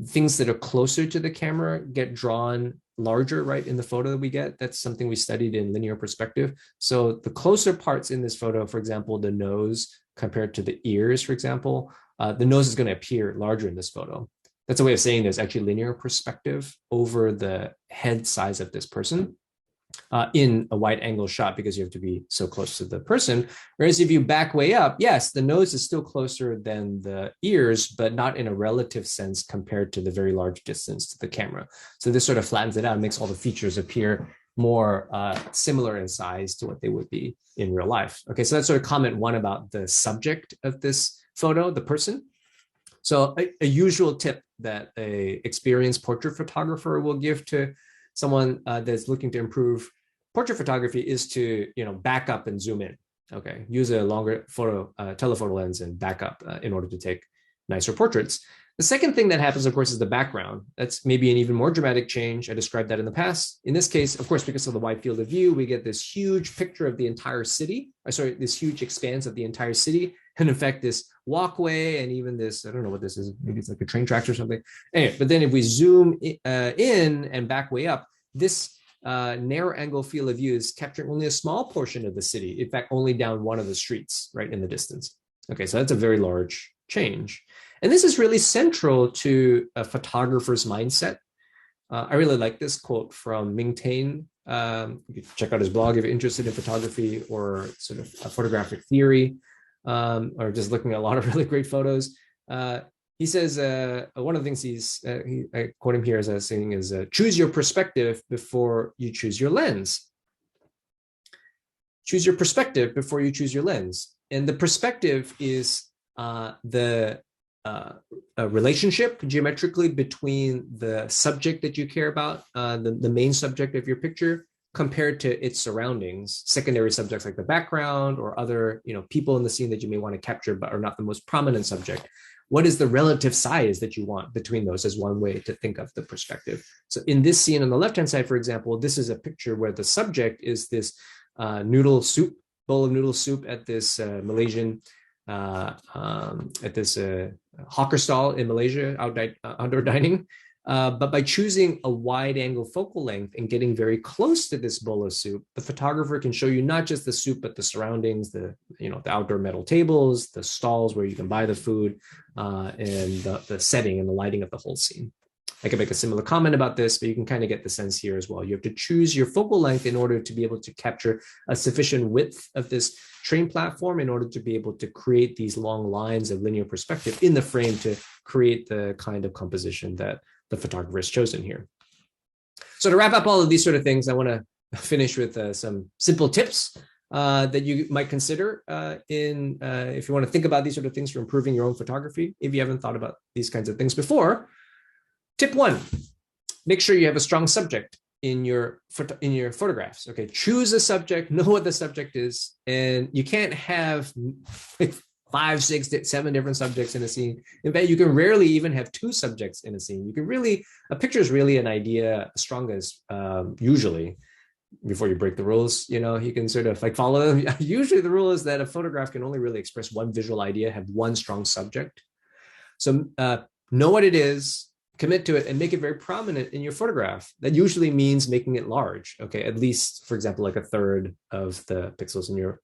things that are closer to the camera get drawn larger, right, in the photo that we get. That's something we studied in linear perspective. So the closer parts in this photo, for example, the nose compared to the ears, for example, the nose is going to appear larger in this photo. That's a way of saying there's actually linear perspective over the head size of this person in a wide angle shot because you have to be so close to the person. Whereas if you back way up, yes, the nose is still closer than the ears, but not in a relative sense compared to the very large distance to the camera. So this sort of flattens it out and makes all the features appear more similar in size to what they would be in real life. Okay, so that's sort of comment one about the subject of this photo, the person. So a usual tip that a experienced portrait photographer will give to someone that's looking to improve portrait photography is to, back up and zoom in. Okay, use a longer telephoto lens and back up in order to take nicer portraits. The second thing that happens, of course, is the background. That's maybe an even more dramatic change. I described that in the past. In this case, of course, because of the wide field of view, we get this huge picture of the entire city. This huge expanse of the entire city. And in fact, this walkway and even this, I don't know what this is, maybe it's like a train tracks or something. Anyway, but then if we zoom in and back way up, this narrow angle field of view is capturing only a small portion of the city. In fact, only down one of the streets, right, in the distance. Okay, so that's a very large change. And this is really central to a photographer's mindset. I really like this quote from Ming Tain. You can check out his blog if you're interested in photography or sort of photographic theory, or just looking at a lot of really great photos. He says, one of the things I quote him here as I was saying is, choose your perspective before you choose your lens. Choose your perspective before you choose your lens. And the perspective is the a relationship geometrically between the subject that you care about, the main subject of your picture, compared to its surroundings, secondary subjects like the background or other people in the scene that you may want to capture but are not the most prominent subject. What is the relative size that you want between those as one way to think of the perspective. So in this scene on the left-hand side, for example, this is a picture where the subject is this bowl of noodle soup at this Malaysian at this hawker stall in Malaysia, outdoor dining. But by choosing a wide angle focal length and getting very close to this bowl of soup, the photographer can show you not just the soup, but the surroundings, the outdoor metal tables, the stalls where you can buy the food, and the setting and the lighting of the whole scene. I could make a similar comment about this, but you can kind of get the sense here as well. You have to choose your focal length in order to be able to capture a sufficient width of this train platform in order to be able to create these long lines of linear perspective in the frame to create the kind of composition that the photographer has chosen here. So to wrap up all of these sort of things, I want to finish with some simple tips that you might consider if you want to think about these sort of things for improving your own photography. If you haven't thought about these kinds of things before, tip one, make sure you have a strong subject in your photographs. Okay, choose a subject, know what the subject is, and you can't have 5, 6, 7 different subjects in a scene. In fact, you can rarely even have 2 subjects in a scene. A picture is really an idea strongest usually before you break the rules, you can sort of like follow them. Usually the rule is that a photograph can only really express one visual idea, have one strong subject. So know what it is, commit to it, and make it very prominent in your photograph. That usually means making it large. Okay, at least, for example, like a third of the pixels in your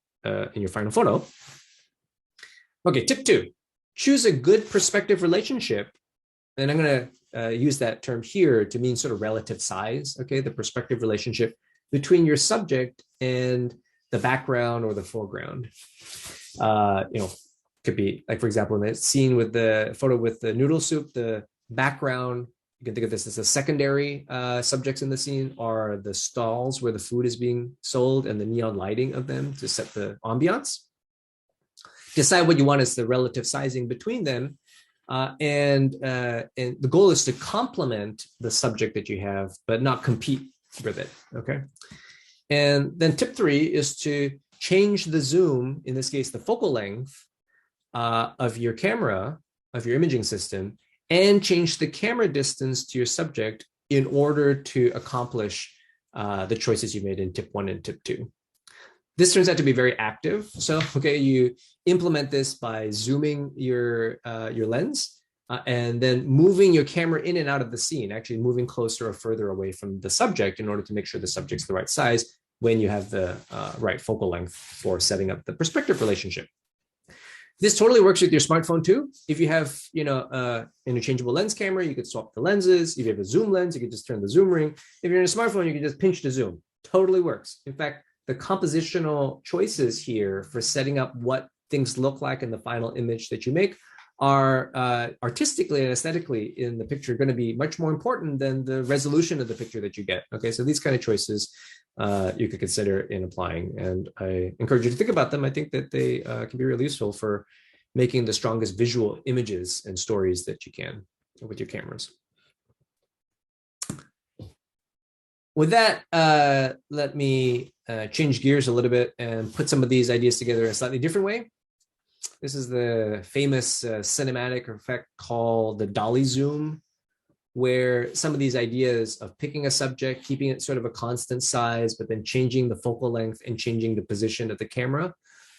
final photo. Okay, tip 2, choose a good perspective relationship. And I'm going to use that term here to mean sort of relative size. Okay, the perspective relationship between your subject and the background or the foreground. Could be like, for example, in the scene with the photo with the noodle soup, the background, you can think of this as the secondary subjects in the scene are the stalls where the food is being sold and the neon lighting of them to set the ambiance. Decide what you want as the relative sizing between them. And the goal is to complement the subject that you have, but not compete with it, okay? And then tip 3 is to change the zoom, in this case, the focal length of your camera, of your imaging system, and change the camera distance to your subject in order to accomplish the choices you made in tip 1 and tip 2. This turns out to be very active. So, okay, you implement this by zooming your lens and then moving your camera in and out of the scene, actually moving closer or further away from the subject in order to make sure the subject's the right size when you have the right focal length for setting up the perspective relationship. This totally works with your smartphone too. If you have, interchangeable lens camera, you could swap the lenses. If you have a zoom lens, you could just turn the zoom ring. If you're in a smartphone, you can just pinch to zoom. Totally works. In fact, the compositional choices here for setting up what things look like in the final image that you make are artistically and aesthetically in the picture going to be much more important than the resolution of the picture that you get. Okay, so these kind of choices you could consider in applying, and I encourage you to think about them. I think that they can be really useful for making the strongest visual images and stories that you can with your cameras. With that, let me change gears a little bit and put some of these ideas together in a slightly different way. This is the famous cinematic effect called the dolly zoom, where some of these ideas of picking a subject, keeping it sort of a constant size, but then changing the focal length and changing the position of the camera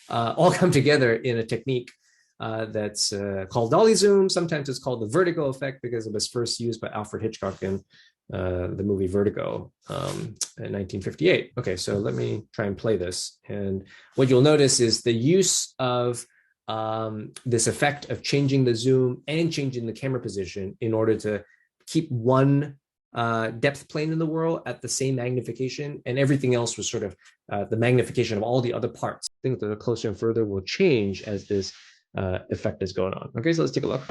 all come together in a technique that's called dolly zoom. Sometimes it's called the vertigo effect because it was first used by Alfred Hitchcock in the movie Vertigo in 1958. Okay, so let me try and play this. And what you'll notice is the use of this effect of changing the zoom and changing the camera position in order to keep one depth plane in the world at the same magnification, and everything else was sort of the magnification of all the other parts. Things that are closer and further will change as this effect is going on. Okay, so let's take a look.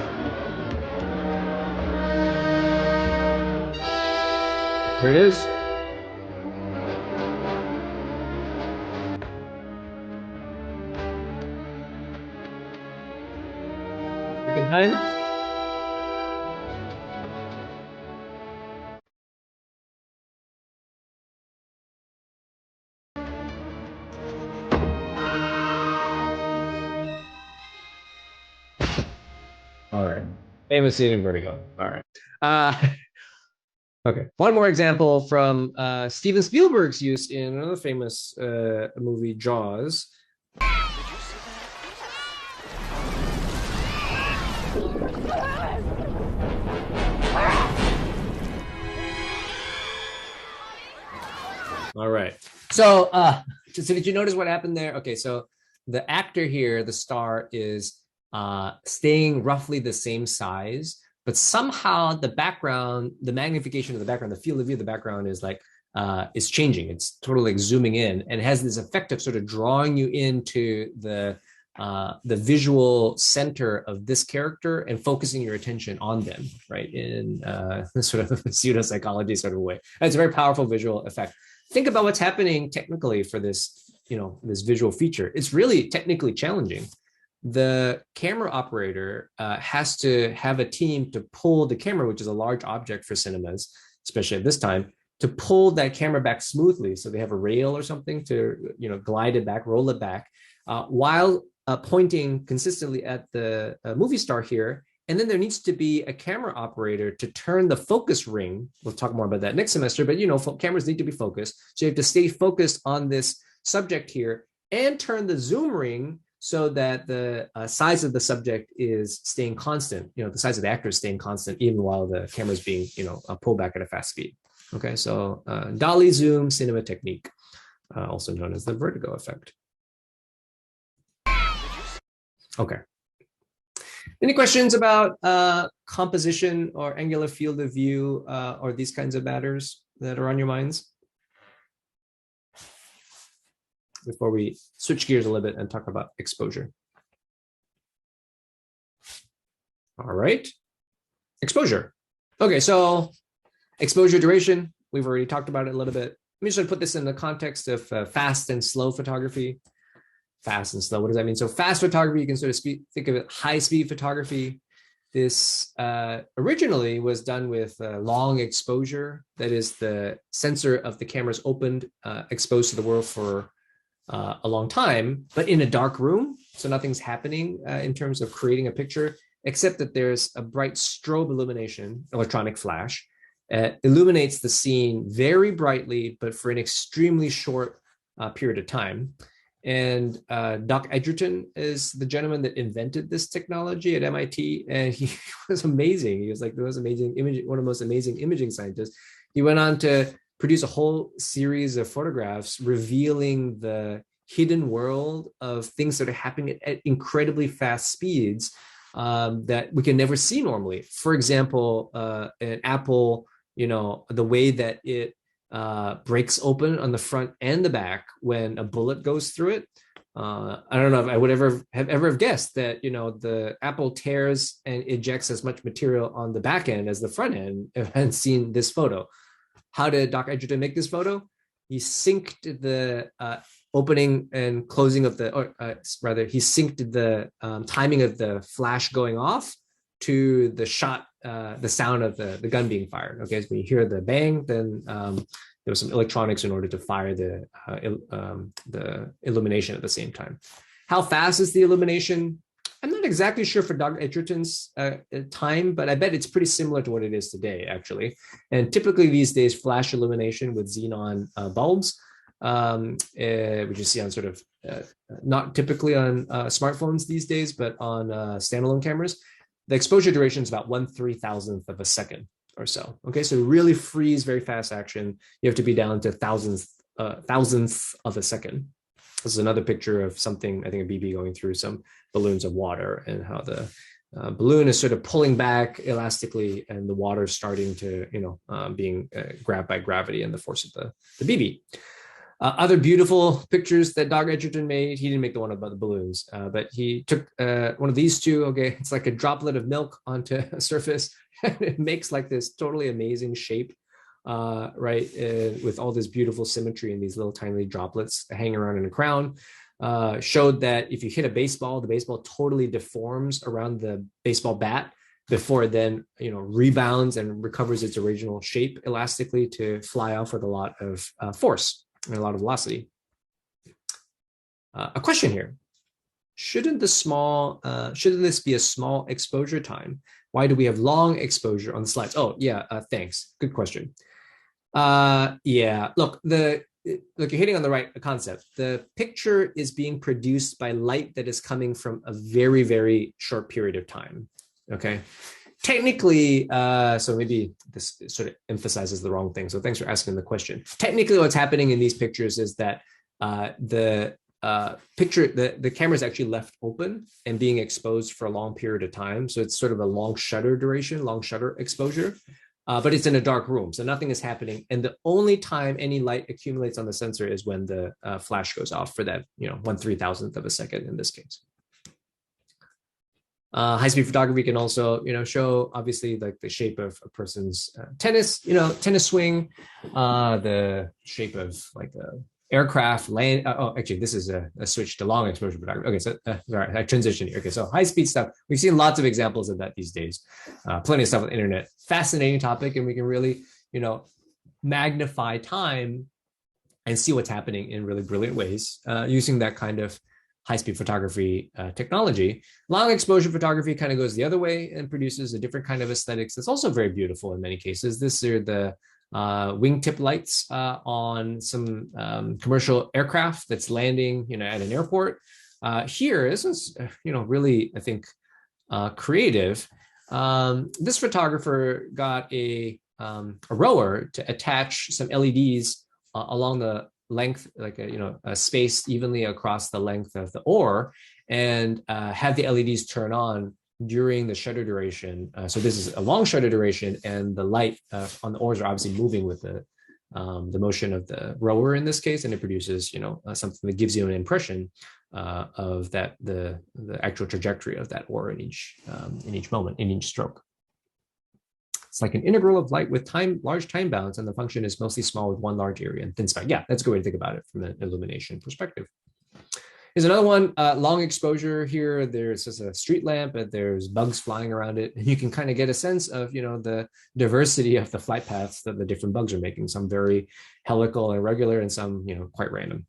Here it is. Second time. All right. Famous scene in Vertigo. All right. Okay. One more example from Steven Spielberg's use in another famous movie, Jaws. All right. So did you notice what happened there? Okay, so the actor here, the star, is staying roughly the same size, but somehow the background, the magnification of the background, the field of view of the background is like is changing. It's totally like zooming in and has this effect of sort of drawing you into the visual center of this character and focusing your attention on them, right? In this sort of pseudo-psychology sort of way. And it's a very powerful visual effect. Think about what's happening technically for this, this visual feature. It's really technically challenging. The camera operator has to have a team to pull the camera, which is a large object for cinemas, especially at this time, to pull that camera back smoothly. So they have a rail or something to, glide it back, roll it back, while pointing consistently at the movie star here And then there needs to be a camera operator to turn the focus ring. We'll talk more about that next semester, but cameras need to be focused. So you have to stay focused on this subject here and turn the zoom ring so that the size of the subject is staying constant. The size of the actor is staying constant even while the camera is being, pulled back at a fast speed. Okay, so dolly zoom cinema technique, also known as the vertigo effect. Okay. Any questions about composition or angular field of view or these kinds of matters that are on your minds? Before we switch gears a little bit and talk about exposure. All right. Exposure. Okay, so exposure duration, we've already talked about it a little bit. Let me just put this in the context of fast and slow photography. Fast and slow, what does that mean? So fast photography, you can sort of think of it high-speed photography. This originally was done with long exposure. That is, the sensor of the camera's opened, exposed to the world for a long time, but in a dark room. So nothing's happening in terms of creating a picture, except that there's a bright strobe illumination, electronic flash, illuminates the scene very brightly, but for an extremely short period of time. And Doc Edgerton is the gentleman that invented this technology at MIT, and he was amazing. He was like the most amazing one of the most amazing imaging scientists. He went on to produce a whole series of photographs revealing the hidden world of things that are happening at incredibly fast speeds that we can never see normally. For example, an apple, the way that it breaks open on the front and the back when a bullet goes through it. I don't know if I would have guessed that, the apple tears and ejects as much material on the back end as the front end, if I hadn't seen this photo. How did Doc Edgerton make this photo? He synced the opening and closing of he synced the timing of the flash going off to the shot, the sound of the gun being fired. Okay, so when you hear the bang, then there was some electronics in order to fire the illumination at the same time. How fast is the illumination? I'm not exactly sure for Doc Edgerton's time, but I bet it's pretty similar to what it is today, actually. And typically these days, flash illumination with xenon bulbs, which you see on sort of, not typically on smartphones these days, but on standalone cameras. The exposure duration is about 1/3000th of a second or so. Okay, so really freeze, very fast action. You have to be down to thousandth of a second. This is another picture of something, I think a BB going through some balloons of water and how the balloon is sort of pulling back elastically and the water is starting to, being grabbed by gravity and the force of the BB. Other beautiful pictures that Doc Edgerton made. He didn't make the one about the balloons, but he took one of these two. Okay, it's like a droplet of milk onto a surface. And it makes like this totally amazing shape, with all this beautiful symmetry and these little tiny droplets hanging around in a crown. Showed that if you hit a baseball, the baseball totally deforms around the baseball bat before it then, rebounds and recovers its original shape elastically to fly off with a lot of force and a lot of velocity. A question here. Shouldn't this be a small exposure time? Why do we have long exposure on the slides? Oh, yeah, thanks. Good question. Yeah, look, you're hitting on the right concept. The picture is being produced by light that is coming from a very, very short period of time, okay? Technically, so maybe this sort of emphasizes the wrong thing. So thanks for asking the question. Technically, what's happening in these pictures is that the camera is actually left open and being exposed for a long period of time. So it's sort of a long shutter duration, long shutter exposure, but it's in a dark room. So nothing is happening. And the only time any light accumulates on the sensor is when the flash goes off for that, 1/3000th of a second in this case. High-speed photography can also, show obviously like the shape of a person's tennis swing, the shape of like a aircraft land. Actually, this is a switch to long exposure photography. Okay, so sorry, I transitioned here. Okay, so high-speed stuff. We've seen lots of examples of that these days. Plenty of stuff on the internet. Fascinating topic, and we can really, magnify time and see what's happening in really brilliant ways using that kind of high-speed photography technology. Long exposure photography kind of goes the other way and produces a different kind of aesthetics that's also very beautiful in many cases. This are the wingtip lights on some commercial aircraft that's landing, at an airport. Here, this is, really, I think, creative. This photographer got a rower to attach some LEDs along the length, like a space evenly across the length of the oar, and have the LEDs turn on during the shutter duration. So this is a long shutter duration, and the light on the oars are obviously moving with the motion of the rower in this case, and it produces something that gives you an impression of that the actual trajectory of that oar in each moment, in each stroke. It's like an integral of light with large time bounds, and the function is mostly small with one large area and thin spec. Yeah, that's a good way to think about it from an illumination perspective. Here's another one, long exposure here. There's just a street lamp, and there's bugs flying around it. And you can kind of get a sense of, the diversity of the flight paths that the different bugs are making. Some very helical and regular, and some, quite random.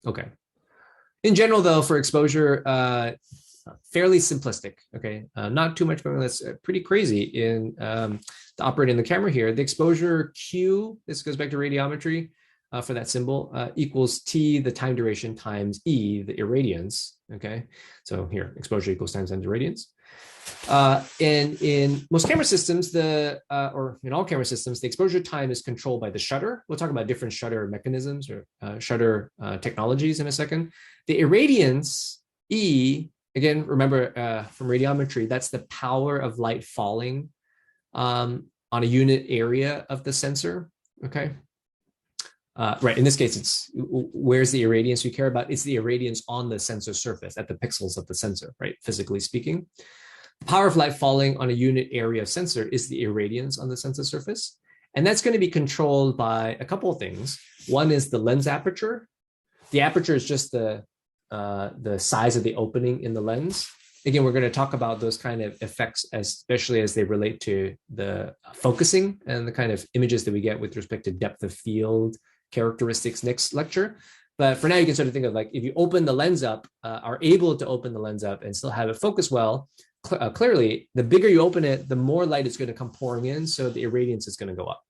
Okay. In general, though, for exposure, fairly simplistic, okay? Not too much going on. That's pretty crazy in operating the camera here. The exposure Q, this goes back to radiometry for that symbol, equals T, the time duration, times E, the irradiance, okay? So here, exposure equals time times irradiance. And in most camera systems, or in all camera systems, the exposure time is controlled by the shutter. We'll talk about different shutter mechanisms or shutter technologies in a second. The irradiance, E, again, remember from radiometry, that's the power of light falling on a unit area of the sensor, okay? Right, in this case, it's where's the irradiance we care about? It's the irradiance on the sensor surface, at the pixels of the sensor, right, physically speaking. The power of light falling on a unit area of sensor is the irradiance on the sensor surface. And that's going to be controlled by a couple of things. One is the lens aperture. The aperture is just the size of the opening in the lens. Again, we're going to talk about those kind of effects, especially as they relate to the focusing and the kind of images that we get with respect to depth of field characteristics next lecture. But for now, you can sort of think of like, if you open the lens up, are able to open the lens up and still have it focus well, clearly, the bigger you open it, the more light is going to come pouring in, so the irradiance is going to go up.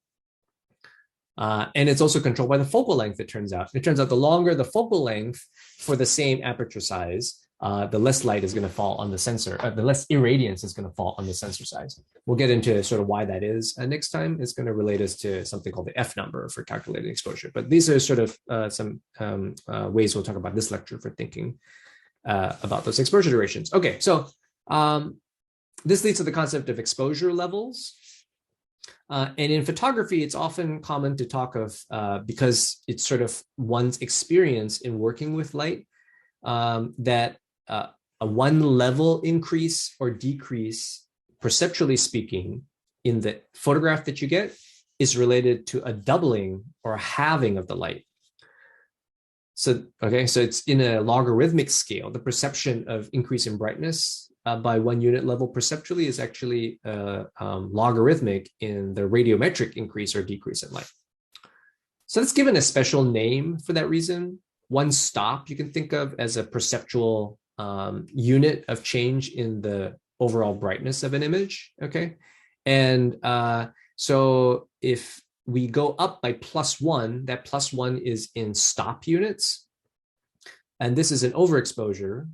And it's also controlled by the focal length, it turns out. It turns out the longer the focal length for the same aperture size, the less light is going to fall on the sensor, the less irradiance is going to fall on the sensor size. We'll get into sort of why that is next time. It's going to relate us to something called the F number for calculating exposure. But these are sort of some ways we'll talk about this lecture for thinking about those exposure durations. Okay, so this leads to the concept of exposure levels. And in photography, it's often common to talk of, because it's sort of one's experience in working with light, that a one level increase or decrease, perceptually speaking, in the photograph that you get is related to a doubling or a halving of the light. So, okay, so it's in a logarithmic scale. The perception of increase in brightness by one unit level perceptually is actually logarithmic in the radiometric increase or decrease in light. So that's given a special name for that reason. One stop you can think of as a perceptual unit of change in the overall brightness of an image, okay? And so if we go up by +1, that +1 is in stop units. And this is an overexposure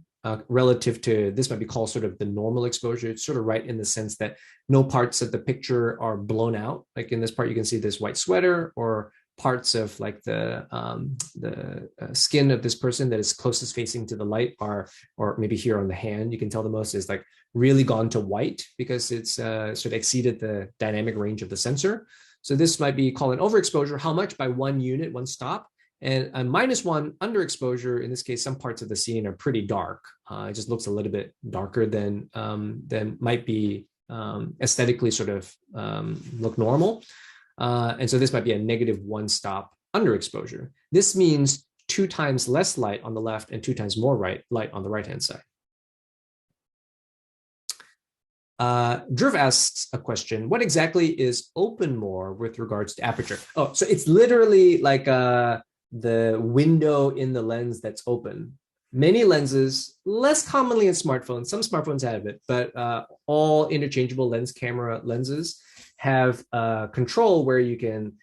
relative to, this might be called sort of the normal exposure. It's sort of right in the sense that no parts of the picture are blown out. Like in this part, you can see this white sweater, or parts of like the skin of this person that is closest facing to the light are, or maybe here on the hand, you can tell the most is like really gone to white because it's sort of exceeded the dynamic range of the sensor. So this might be called an overexposure. How much? By one unit, one stop. And a -1 underexposure, in this case, some parts of the scene are pretty dark. It just looks a little bit darker than might be aesthetically sort of look normal. And so this might be a -1 stop underexposure. This means 2 times less light on the left and 2 times more light on the right-hand side. Drew asks a question: what exactly is open more with regards to aperture? Oh, so it's literally like the window in the lens that's open. Many lenses, less commonly in smartphones. Some smartphones have it, but all interchangeable lens camera lenses have control where you can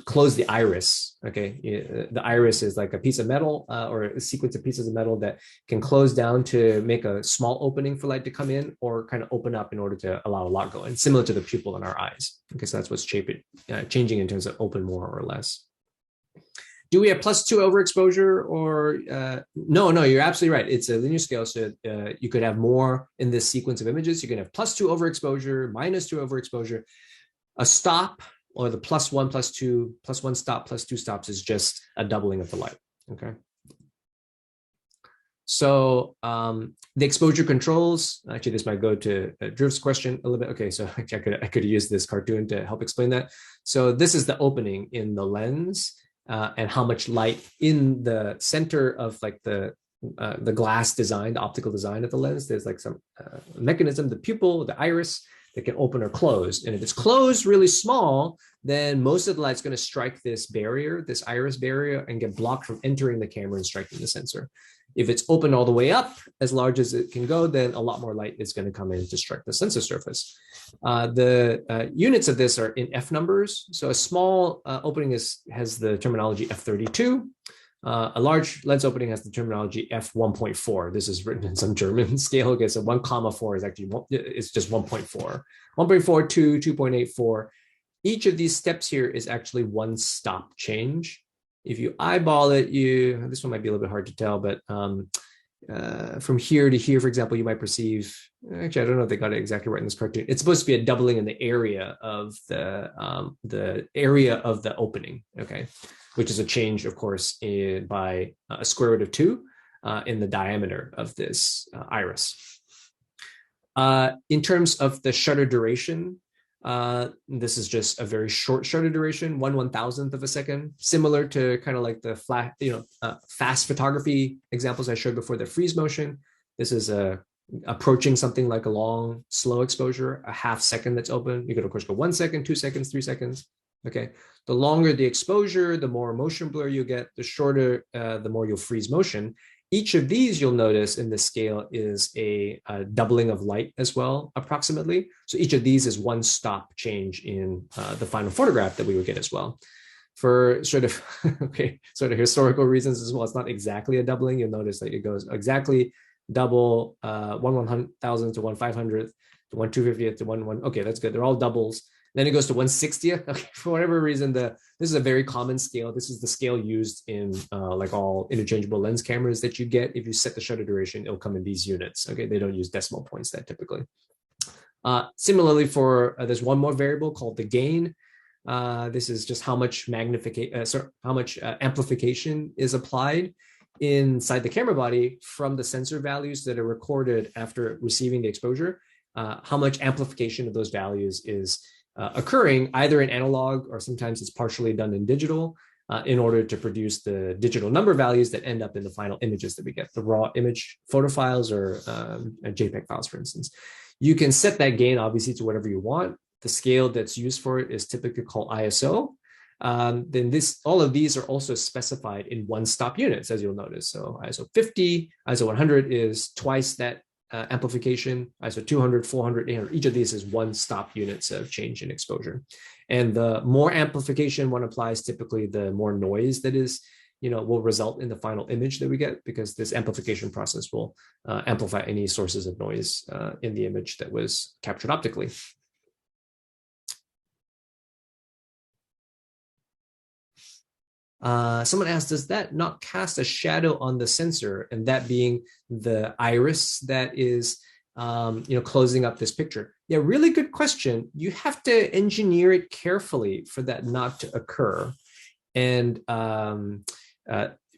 close the iris. Okay, the iris is like a piece of metal or a sequence of pieces of metal that can close down to make a small opening for light to come in, or kind of open up in order to allow a lot go in, similar to the pupil in our eyes. Okay, so that's what's changing in terms of open more or less. Do we have +2 overexposure or no, you're absolutely right. It's a linear scale. So you could have more in this sequence of images. You can have +2 overexposure, -2 overexposure. A stop, or the +1, +2, +1 stop, +2 stops is just a doubling of the light. Okay. So the exposure controls, actually this might go to Drew's question a little bit. Okay, so I could use this cartoon to help explain that. So this is the opening in the lens. And how much light in the center of like the glass design, the optical design of the lens. There's like some mechanism, the pupil, the iris, that can open or close. And if it's closed really small, then most of the light's going to strike this barrier, this iris barrier, and get blocked from entering the camera and striking the sensor. If it's open all the way up, as large as it can go, then a lot more light is going to come in to strike the sensor surface. The units of this are in F numbers. So a small opening has the terminology F32. A large lens opening has the terminology F1.4. This is written in some German scale. Okay, so 1,4 is actually it's just 1.4. 1.42, 2.84. Each of these steps here is actually one stop change. If you eyeball it, this one might be a little bit hard to tell, but from here to here, for example, you might perceive, actually, I don't know if they got it exactly right in this cartoon. It's supposed to be a doubling in the area of the area of the opening, okay, which is a change, of course, by a square root of 2 in the diameter of this iris. In terms of the shutter duration, this is just a very short shutter duration, 1/1000th of a second, similar to kind of like the fast photography examples I showed before, the freeze motion. This is approaching something like a long, slow exposure, a half second that's open. You could, of course, go 1 second, 2 seconds, 3 seconds. Okay. The longer the exposure, the more motion blur you get. The shorter, the more you'll freeze motion. Each of these, you'll notice in this scale, is a doubling of light as well, approximately. So each of these is one stop change in the final photograph that we would get as well. For sort of historical reasons as well, it's not exactly a doubling. You'll notice that it goes exactly double, 1/1000th to 1/500th to 1/250th to 1/1. Okay, that's good. They're all doubles. Then it goes to 1/60th. Okay, for whatever reason, this is a very common scale. This is the scale used in like all interchangeable lens cameras that you get. If you set the shutter duration, it'll come in these units. Okay, they don't use decimal points that typically. Similarly, for there's one more variable called the gain. This is just how much amplification is applied inside the camera body from the sensor values that are recorded after receiving the exposure. How much amplification of those values is occurring either in analog, or sometimes it's partially done in digital, in order to produce the digital number values that end up in the final images that we get, the raw image photo files or JPEG files, for instance. You can set that gain obviously to whatever you want. The scale that's used for it is typically called ISO. Then all of these are also specified in one stop units, as you'll notice. So ISO 50, ISO 100 is twice that amplification, ISO 200, 400, 800. Each of these is one stop units of change in exposure. And the more amplification one applies, typically the more noise that is, will result in the final image that we get, because this amplification process will amplify any sources of noise in the image that was captured optically. Someone asked, does that not cast a shadow on the sensor, and that being the iris that is closing up this picture? Yeah, really good question. You have to engineer it carefully for that not to occur. And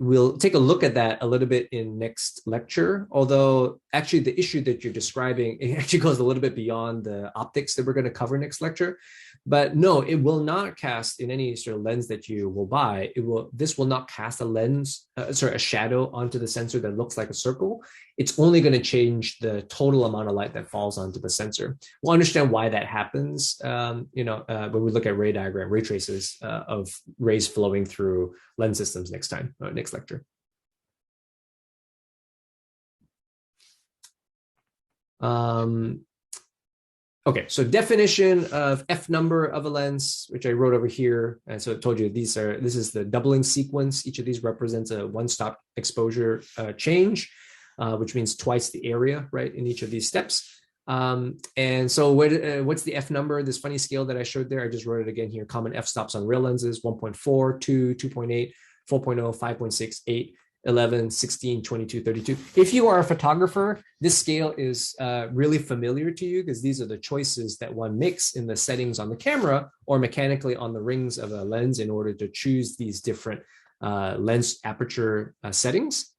we'll take a look at that a little bit in next lecture, although actually the issue that you're describing, it actually goes a little bit beyond the optics that we're going to cover next lecture. But no, it will not cast in any sort of lens that you will buy. This will not cast a shadow onto the sensor that looks like a circle. It's only going to change the total amount of light that falls onto the sensor. We'll understand why that happens, when we look at ray traces of rays flowing through lens systems next lecture. Um, okay, so definition of F number of a lens, which I wrote over here. And so I told you this is the doubling sequence. Each of these represents a one-stop exposure change, which means twice the area, right, in each of these steps. And so what's the F number? This funny scale that I showed there, I just wrote it again here. Common F stops on real lenses, 1.4, 2, 2.8, 4.0, 5.6, 8, 11, 16, 22, 32. If you are a photographer, this scale is really familiar to you because these are the choices that one makes in the settings on the camera or mechanically on the rings of a lens in order to choose these different lens aperture settings.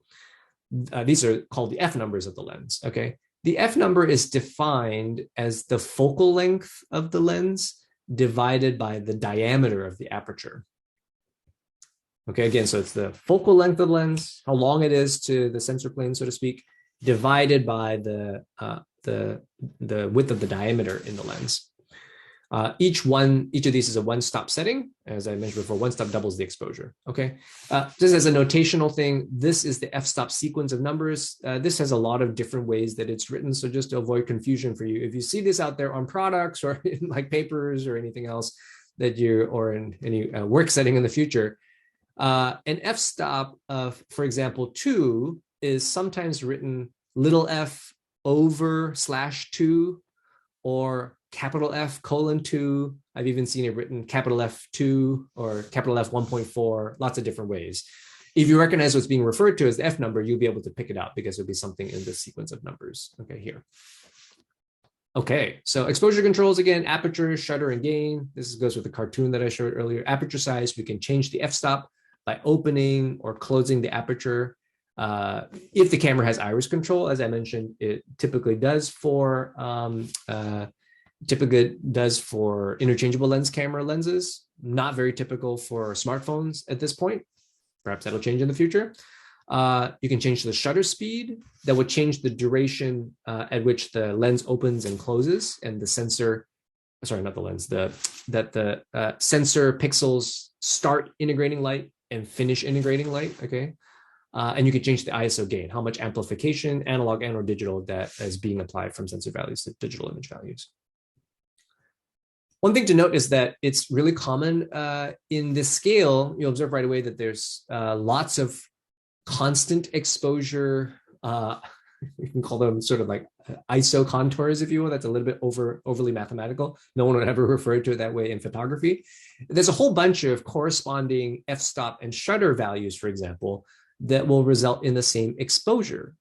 These are called the F numbers of the lens, okay? The F number is defined as the focal length of the lens divided by the diameter of the aperture. Okay, again, so it's the focal length of the lens, how long it is to the sensor plane, so to speak, divided by the width of the diameter in the lens. Each of these is a one-stop setting. As I mentioned before, one stop doubles the exposure. Okay, just as a notational thing, this is the f-stop sequence of numbers. This has a lot of different ways that it's written. So just to avoid confusion for you, if you see this out there on products or in like papers or anything else that or in any work setting in the future, an f-stop of, for example, 2 is sometimes written little f over /2 or capital F colon 2. I've even seen it written capital F2 or capital F 1.4, lots of different ways. If you recognize what's being referred to as the F number, you'll be able to pick it out because it'll be something in the sequence of numbers. Okay, here. Okay, so exposure controls again, aperture, shutter, and gain. This goes with the cartoon that I showed earlier. Aperture size, we can change the f-stop by opening or closing the aperture. If the camera has iris control, as I mentioned, it typically does for interchangeable lens camera lenses. Not very typical for smartphones at this point. Perhaps that'll change in the future. You can change the shutter speed. That would change the duration at which the lens opens and closes, and the sensor, sorry, not the lens, the sensor pixels start integrating light and finish integrating light, okay? And you can change the ISO gain, how much amplification, analog and or digital, that is being applied from sensor values to digital image values. One thing to note is that it's really common in this scale. You'll observe right away that there's lots of constant exposure. You can call them sort of like ISO contours, if you will. That's a little bit overly mathematical. No one would ever refer to it that way in photography. There's a whole bunch of corresponding f-stop and shutter values, for example, that will result in the same exposure.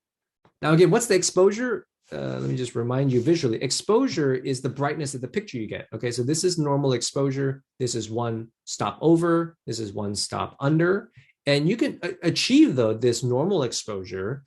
Now, again, what's the exposure? Let me just remind you visually. Exposure is the brightness of the picture you get. Okay, so this is normal exposure. This is one stop over. This is one stop under. And you can achieve, though, this normal exposure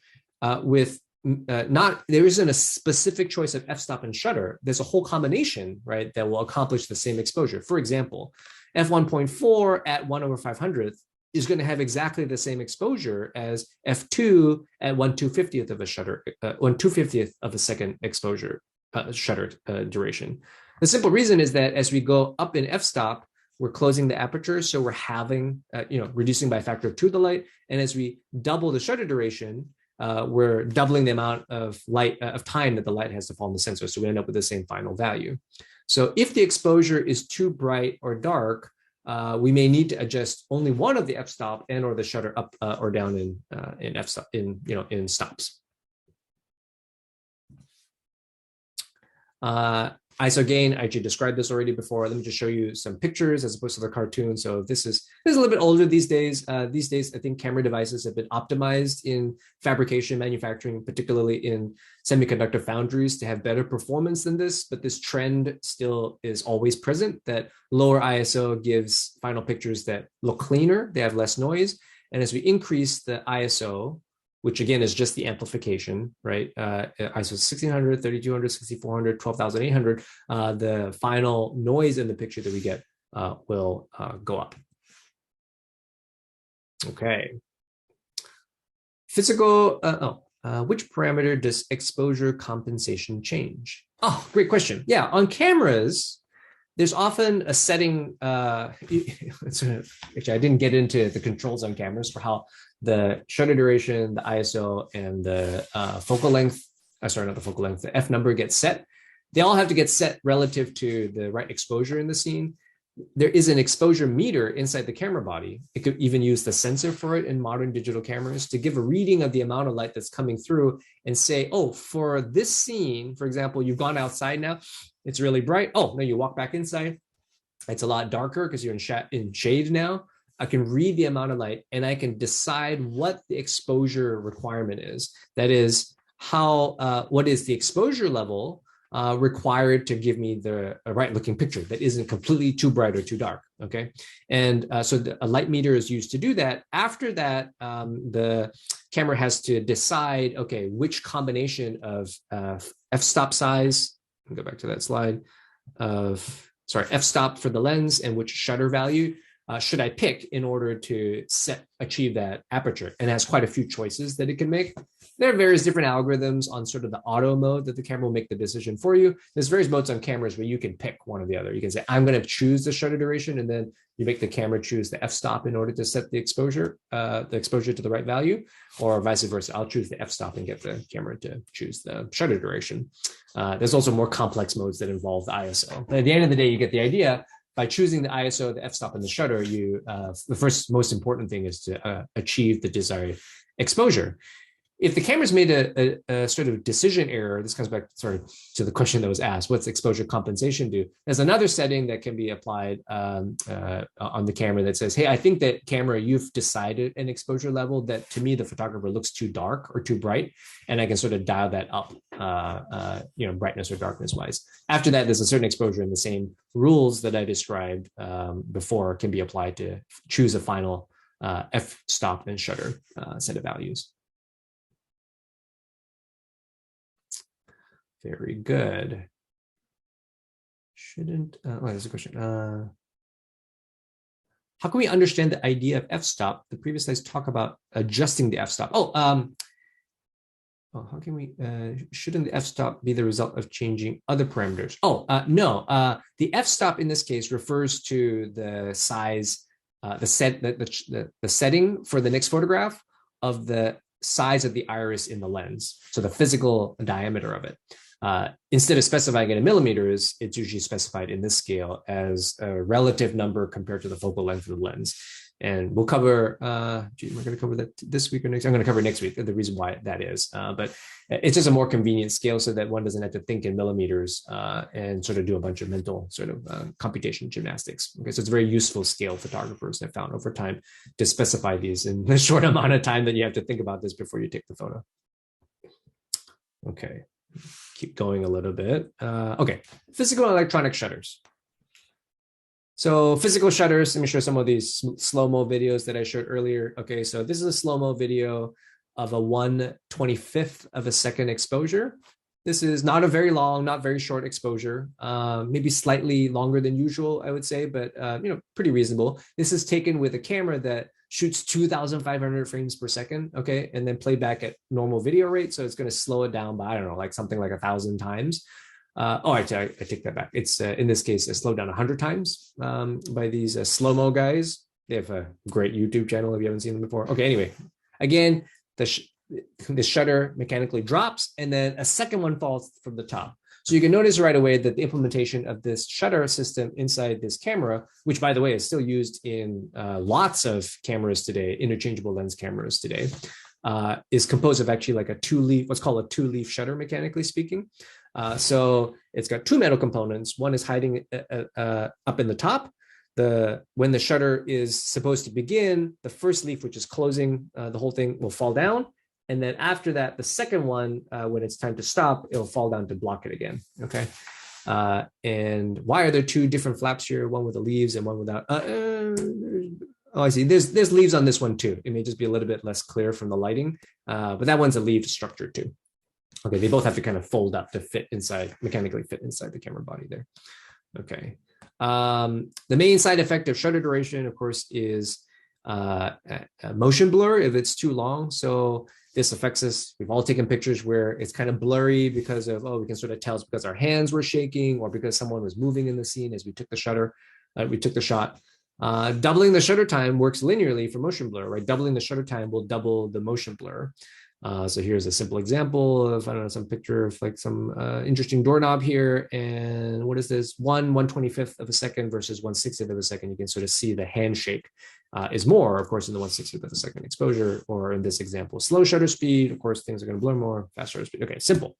with there isn't a specific choice of f-stop and shutter. There's a whole combination, right, that will accomplish the same exposure. For example, f1.4 at 1/500th is going to have exactly the same exposure as f2 at 1/250th of a shutter, 1/250th of a second exposure shutter duration. The simple reason is that as we go up in f-stop, we're closing the aperture, so we're having, reducing by a factor of 2 the light, and as we double the shutter duration, we're doubling the amount of light of time that the light has to fall on the sensor, so we end up with the same final value. So if the exposure is too bright or dark, we may need to adjust only one of the f-stop and or the shutter up or down in f-stop in stops. ISO gain, I actually described this already before. Let me just show you some pictures as opposed to the cartoon. So this is a little bit older these days. These days, I think camera devices have been optimized in fabrication, manufacturing, particularly in semiconductor foundries, to have better performance than this. But this trend still is always present, that lower ISO gives final pictures that look cleaner, they have less noise. And as we increase the ISO, which again is just the amplification, right? ISO 1600, 3200, 6400, 12800, the final noise in the picture that we get will go up. Okay. Physical, which parameter does exposure compensation change? Oh, great question. Yeah, on cameras, there's often a setting, actually I didn't get into the controls on cameras for how the shutter duration, the ISO, and the focal length sorry, not the focal length, the F number gets set. They all have to get set relative to the right exposure in the scene. There is an exposure meter inside the camera body. It could even use the sensor for it in modern digital cameras to give a reading of the amount of light that's coming through and say, oh, for this scene, for example, you've gone outside now, it's really bright. Oh, no, you walk back inside. It's a lot darker because you're in shade now. I can read the amount of light and I can decide what the exposure requirement is. That is what is the exposure level required to give me the right looking picture that isn't completely too bright or too dark. Okay. And so a light meter is used to do that. After that, the camera has to decide, okay, which combination of f-stop size, go back to that slide, f-stop for the lens and which shutter value should I pick in order to achieve that aperture? And it has quite a few choices that it can make. There are various different algorithms on sort of the auto mode that the camera will make the decision for you. There's various modes on cameras where you can pick one or the other. You can say, I'm going to choose the shutter duration, and then you make the camera choose the f-stop in order to set the exposure to the right value, or vice versa. I'll choose the f-stop and get the camera to choose the shutter duration. There's also more complex modes that involve the ISO. But at the end of the day, you get the idea. By choosing the ISO, the f-stop, and the shutter, the first most important thing is to achieve the desired exposure. If the camera's made a sort of decision error, this comes back sort of to the question that was asked, what's exposure compensation do? There's another setting that can be applied on the camera that says, hey, I think that camera, you've decided an exposure level that to me, the photographer looks too dark or too bright, and I can sort of dial that up, brightness or darkness wise. After that, there's a certain exposure, and the same rules that I described before can be applied to choose a final f-stop and shutter set of values. Very good. There's a question. How can we understand the idea of f-stop? The previous slides talk about adjusting the f-stop. How can we, shouldn't the f-stop be the result of changing other parameters? No, the f-stop in this case refers to the size, the setting for the next photograph of the size of the iris in the lens. So the physical diameter of it. Instead of specifying it in millimeters, it's usually specified in this scale as a relative number compared to the focal length of the lens. And we'll cover, am I going to cover that this week or next? I'm going to cover next week, the reason why that is. But it's just a more convenient scale so that one doesn't have to think in millimeters and sort of do a bunch of mental sort of computation gymnastics. Okay, so it's a very useful scale photographers have found over time to specify these in the short amount of time that you have to think about this before you take the photo. Okay. Keep going a little bit. Okay, physical and electronic shutters. So physical shutters, let me show some of these slow-mo videos that I showed earlier. Okay, so this is a slow-mo video of a 1/25th of a second exposure. This is not a very long, not very short exposure, maybe slightly longer than usual, I would say, but pretty reasonable. This is taken with a camera that shoots 2,500 frames per second, okay, and then play back at normal video rate. So it's going to slow it down by, I don't know, like something like 1,000 times. I take that back. It's in this case, slowed down 100 times by these slow-mo guys. They have a great YouTube channel if you haven't seen them before. Okay, anyway, again, the shutter mechanically drops, and then a second one falls from the top. So you can notice right away that the implementation of this shutter system inside this camera, which by the way is still used in lots of cameras today, interchangeable lens cameras today, is composed of actually like what's called a two-leaf shutter, mechanically speaking. So it's got two metal components. One is hiding up in the top. When the shutter is supposed to begin, the first leaf, which is closing the whole thing, will fall down. And then after that, the second one, when it's time to stop, it'll fall down to block it again. Okay. And why are there two different flaps here? One with the leaves and one without. I see. There's leaves on this one too. It may just be a little bit less clear from the lighting, but that one's a leaf structure too. Okay. They both have to kind of fold up to mechanically fit inside the camera body there. Okay. The main side effect of shutter duration, of course, is motion blur if it's too long. So this affects us. We've all taken pictures where it's kind of blurry because of, we can sort of tell it's because our hands were shaking or because someone was moving in the scene as we took the shot. Doubling the shutter time works linearly for motion blur, right? Doubling the shutter time will double the motion blur. So here's a simple example of, I don't know, some picture of like some interesting doorknob here. And what is this? 1/125th of a second versus 1/60th of a second. You can sort of see the handshake is more, of course, in the 1/60th of a second exposure, or in this example, slow shutter speed. Of course, things are going to blur more, fast shutter speed. Okay, simple.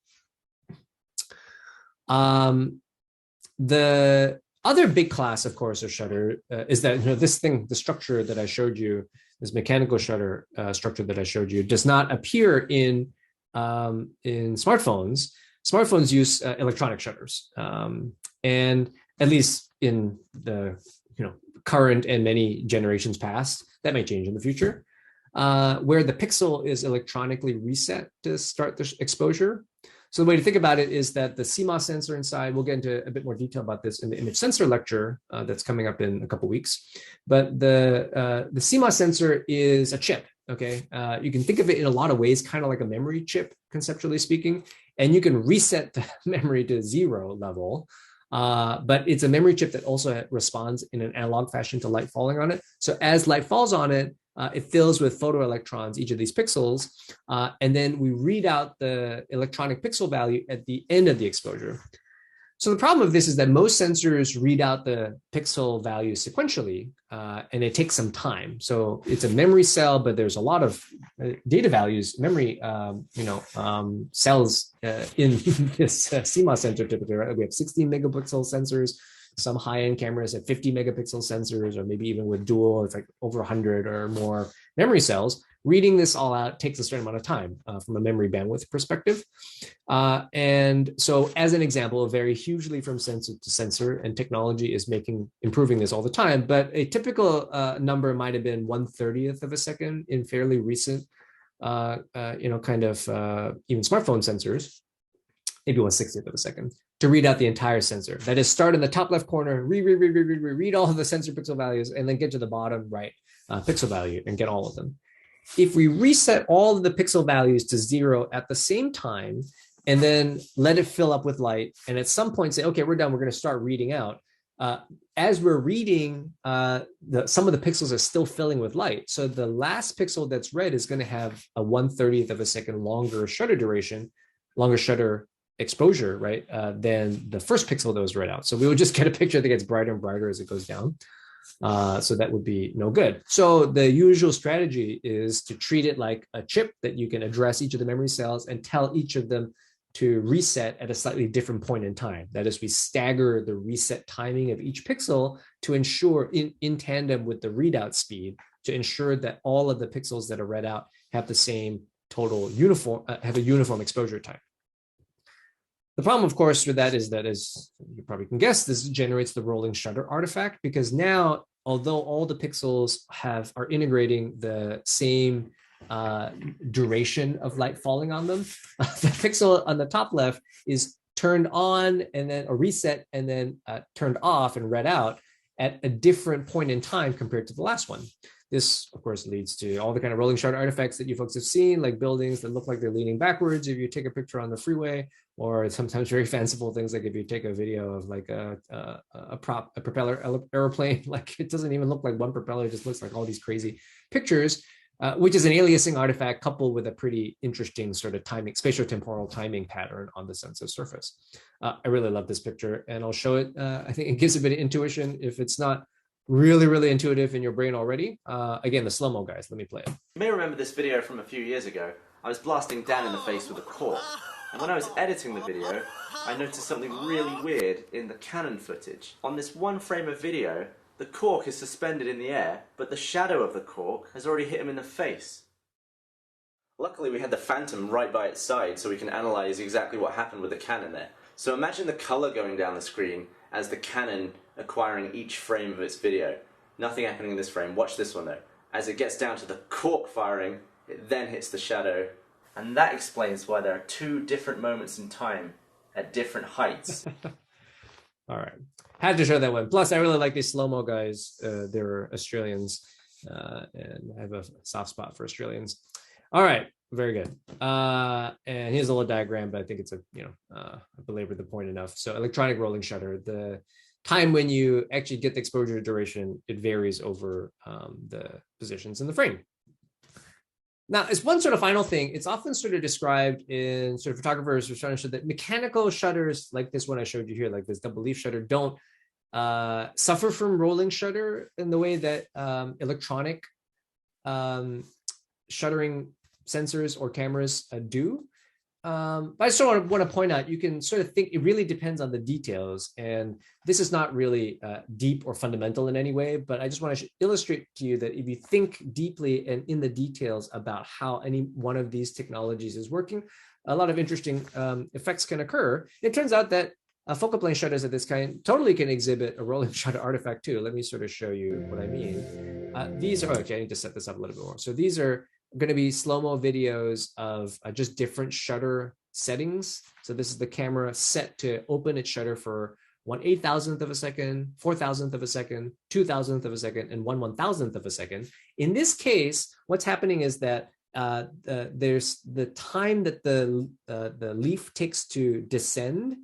The other big class, of course, of shutter is that, this thing, the structure that I showed you, this mechanical shutter structure that I showed you, does not appear in smartphones. Smartphones use electronic shutters, and at least in the current and many generations past, that may change in the future, where the pixel is electronically reset to start the exposure. So the way to think about it is that the CMOS sensor inside, we'll get into a bit more detail about this in the image sensor lecture that's coming up in a couple weeks. But the CMOS sensor is a chip, okay? You can think of it in a lot of ways, kind of like a memory chip, conceptually speaking. And you can reset the memory to 0 level. But it's a memory chip that also responds in an analog fashion to light falling on it. So as light falls on it, it fills with photoelectrons, each of these pixels, and then we read out the electronic pixel value at the end of the exposure. So the problem of this is that most sensors read out the pixel value sequentially, and it takes some time. So it's a memory cell, but there's a lot of data values, memory, cells in this CMOS sensor typically, right? We have 16 megapixel sensors. Some high-end cameras have 50 megapixel sensors, or maybe even with dual, it's like over 100 or more memory cells. Reading this all out takes a certain amount of time from a memory bandwidth perspective. And so as an example, it varies hugely from sensor to sensor, and technology is improving this all the time. But a typical number might have been 1/30th of a second in fairly recent, even smartphone sensors, maybe 1/60th of a second, to read out the entire sensor. That is, start in the top left corner, read all of the sensor pixel values, and then get to the bottom right pixel value and get all of them. If we reset all of the pixel values to 0 at the same time, and then let it fill up with light, and at some point say, okay, we're done, we're going to start reading out. As we're reading, some of the pixels are still filling with light. So the last pixel that's read is going to have a 1/30th of a second longer shutter duration, longer shutter exposure, right, than the first pixel that was read out. So we would just get a picture that gets brighter and brighter as it goes down. So that would be no good. So the usual strategy is to treat it like a chip that you can address each of the memory cells and tell each of them to reset at a slightly different point in time. That is, we stagger the reset timing of each pixel to ensure, in tandem with the readout speed, to ensure that all of the pixels that are read out have the same total have a uniform exposure time. The problem, of course, with that is that, as you probably can guess, this generates the rolling shutter artifact, because now, although all the pixels are integrating the same duration of light falling on them, the pixel on the top left is turned on and then a reset and then turned off and read out at a different point in time compared to the last one. This, of course, leads to all the kind of rolling shutter artifacts that you folks have seen, like buildings that look like they're leaning backwards if you take a picture on the freeway, or sometimes very fanciful things like if you take a video of like a propeller airplane, like it doesn't even look like one propeller, it just looks like all these crazy pictures, which is an aliasing artifact coupled with a pretty interesting sort of spatiotemporal timing pattern on the sensor surface. I really love this picture, and I'll show it. I think it gives a bit of intuition if it's not really intuitive in your brain already. Again, the slow-mo guys, let me play it. You may remember this video from a few years ago. I was blasting Dan in the face with a cork, and when I was editing the video, I noticed something really weird in the Canon footage. On this one frame of video, the cork is suspended in the air, but the shadow of the cork has already hit him in the face. Luckily, we had the Phantom right by its side, so we can analyze exactly what happened with the Canon there. So imagine the color going down the screen as the Canon acquiring each frame of its video. Nothing happening in this frame. Watch this one though. As it gets down to the cork firing, it then hits the shadow. And that explains why there are two different moments in time at different heights. All right. Had to show that one. Plus, I really like these slow-mo guys. They're Australians, and I have a soft spot for Australians. All right. Very good. And here's a little diagram, but I think it's I belabored the point enough. So electronic rolling shutter, the time when you actually get the exposure duration, it varies over the positions in the frame. Now, as one sort of final thing, it's often sort of described in sort of photographers who are trying to show that mechanical shutters like this one I showed you here, like this double leaf shutter, don't suffer from rolling shutter in the way that electronic um, shuttering sensors or cameras do. But I still want to point out, you can sort of think it really depends on the details. And this is not really deep or fundamental in any way, but I just want to illustrate to you that if you think deeply and in the details about how any one of these technologies is working, a lot of interesting effects can occur. It turns out that focal plane shutters of this kind totally can exhibit a rolling shutter artifact too. Let me sort of show you what I mean. These are, okay, I need to set this up a little bit more. So these are going to be slow-mo videos of just different shutter settings. So this is the camera set to open its shutter for 1/8,000th of a second, 4,000th of a second, 2,000th of a second, and 1/1000th of a second. In this case, what's happening is that there's the time that the leaf takes to descend,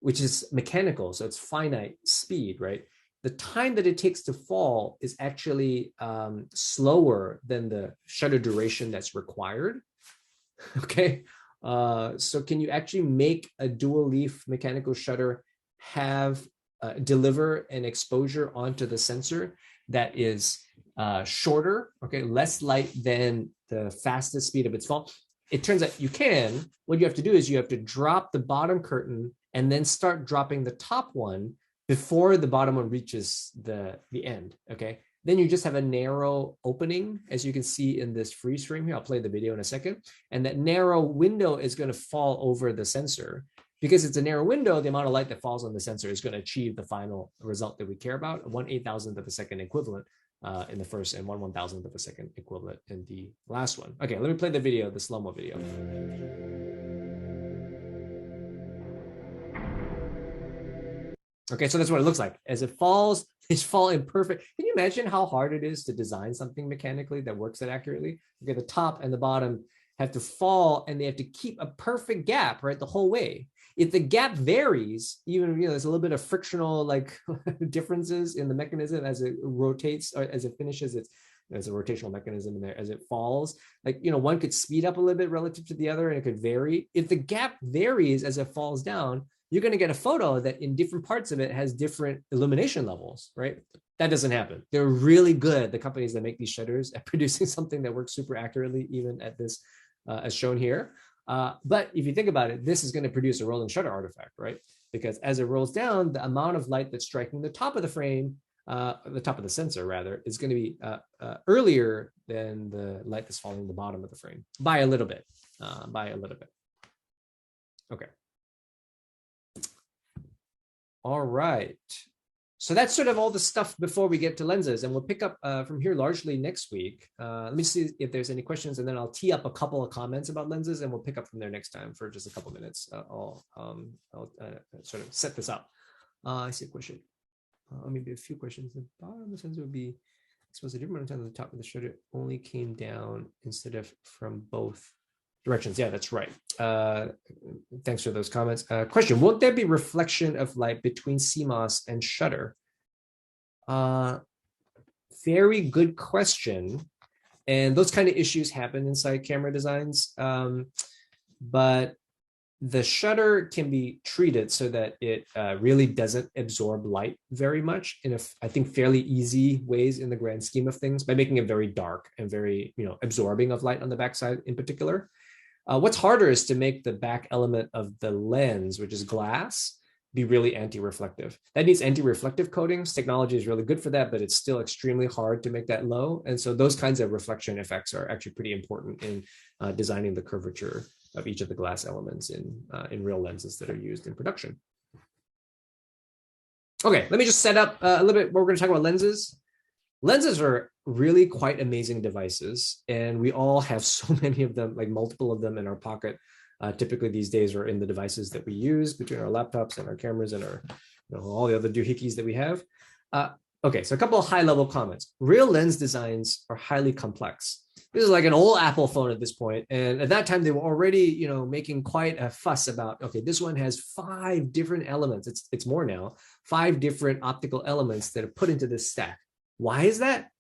which is mechanical, so it's finite speed, right? The time that it takes to fall is actually slower than the shutter duration that's required. Okay, so can you actually make a dual leaf mechanical shutter have deliver an exposure onto the sensor that is shorter, okay, less light than the fastest speed of its fall? It turns out you can. What you have to do is you have to drop the bottom curtain and then start dropping the top one before the bottom one reaches the end, okay? Then you just have a narrow opening, as you can see in this freeze frame here. I'll play the video in a second. And that narrow window is going to fall over the sensor. Because it's a narrow window, the amount of light that falls on the sensor is going to achieve the final result that we care about, 1/8,000th of a second equivalent in the first and 1/1000th of a second equivalent in the last one. Okay, let me play the video, the slow-mo video. Okay, so that's what it looks like. As it falls, it's falling perfect. Can you imagine how hard it is to design something mechanically that works that accurately? Okay, the top and the bottom have to fall and they have to keep a perfect gap, right, the whole way. If the gap varies, even, there's a little bit of frictional like differences in the mechanism as it rotates or as it finishes its, there's a rotational mechanism in there as it falls. Like, one could speed up a little bit relative to the other and it could vary. If the gap varies as it falls down, you're going to get a photo that in different parts of it has different illumination levels, right? That doesn't happen. They're really good, the companies that make these shutters, at producing something that works super accurately, even at this, as shown here. But if you think about it, this is going to produce a rolling shutter artifact, right? Because as it rolls down, the amount of light that's striking the top of the frame, the top of the sensor rather, is going to be earlier than the light that's falling the bottom of the frame by a little bit, Okay. All right. So that's sort of all the stuff before we get to lenses, and we'll pick up from here largely next week. Let me see if there's any questions, and then I'll tee up a couple of comments about lenses, and we'll pick up from there next time for just a couple of minutes. I'll sort of set this up. I see a question. Maybe a few questions. The bottom of the sensor would be, I suppose, a different amount of time the top of the shutter only came down instead of from both directions. Yeah, that's right. Thanks for those comments. Question: won't there be reflection of light between CMOS and shutter? Very good question. And those kind of issues happen inside camera designs. But the shutter can be treated so that it really doesn't absorb light very much in I think fairly easy ways in the grand scheme of things, by making it very dark and very absorbing of light on the backside in particular. What's harder is to make the back element of the lens, which is glass, be really anti-reflective. That needs anti-reflective coatings. Technology is really good for that, but it's still extremely hard to make that low. And so those kinds of reflection effects are actually pretty important in designing the curvature of each of the glass elements in real lenses that are used in production. Okay, let me just set up a little bit what we're going to talk about lenses. Lenses are really quite amazing devices, and we all have so many of them, like multiple of them in our pocket. Typically these days are in the devices that we use between our laptops and our cameras and our, all the other doohickeys that we have. Okay, so a couple of high-level comments. Real lens designs are highly complex. This is like an old Apple phone at this point, and at that time they were already, making quite a fuss about, okay, this one has 5 different elements. It's more now, 5 different optical elements that are put into this stack. Why is that?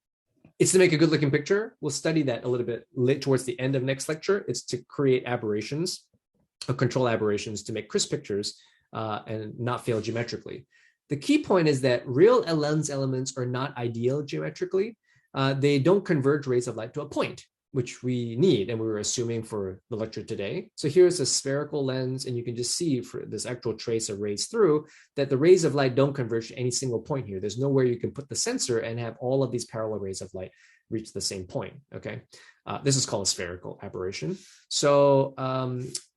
It's to make a good looking picture. We'll study that a little bit towards the end of next lecture. It's to create aberrations, or control aberrations, to make crisp pictures and not fail geometrically. The key point is that real lens elements are not ideal geometrically. They don't converge rays of light to a point, which we need, and we were assuming for the lecture today. So here's a spherical lens, and you can just see for this actual trace of rays through that the rays of light don't converge to any single point here. There's nowhere you can put the sensor and have all of these parallel rays of light reach the same point, okay? This is called a spherical aberration. So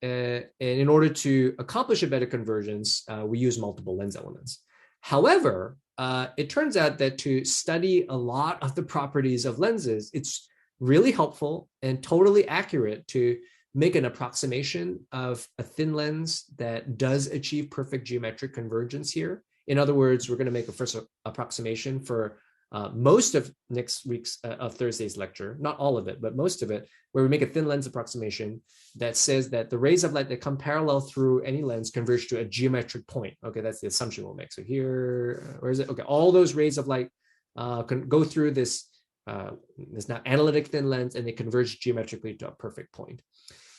in order to accomplish a better convergence, we use multiple lens elements. However, it turns out that to study a lot of the properties of lenses, it's really helpful and totally accurate to make an approximation of a thin lens that does achieve perfect geometric convergence here. In other words, we're going to make a first approximation for most of next week's of Thursday's lecture, not all of it, but most of it, where we make a thin lens approximation that says that the rays of light that come parallel through any lens converge to a geometric point. Okay, that's the assumption we'll make. So here, where is it? Okay, all those rays of light can go through this now analytic thin lens, and they converge geometrically to a perfect point.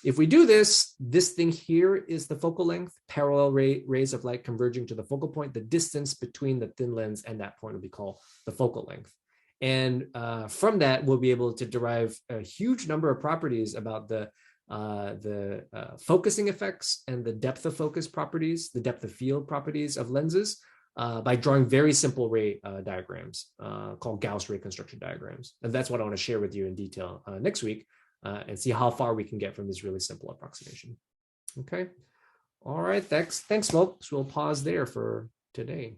If we do this, this thing here is the focal length, parallel rays of light converging to the focal point. The distance between the thin lens and that point will be called the focal length. And from that, we'll be able to derive a huge number of properties about the focusing effects and the depth of focus properties, the depth of field properties of lenses by drawing very simple ray diagrams called Gauss ray construction diagrams. And that's what I want to share with you in detail next week. And see how far we can get from this really simple approximation. Okay. All right. Thanks, folks. We'll pause there for today.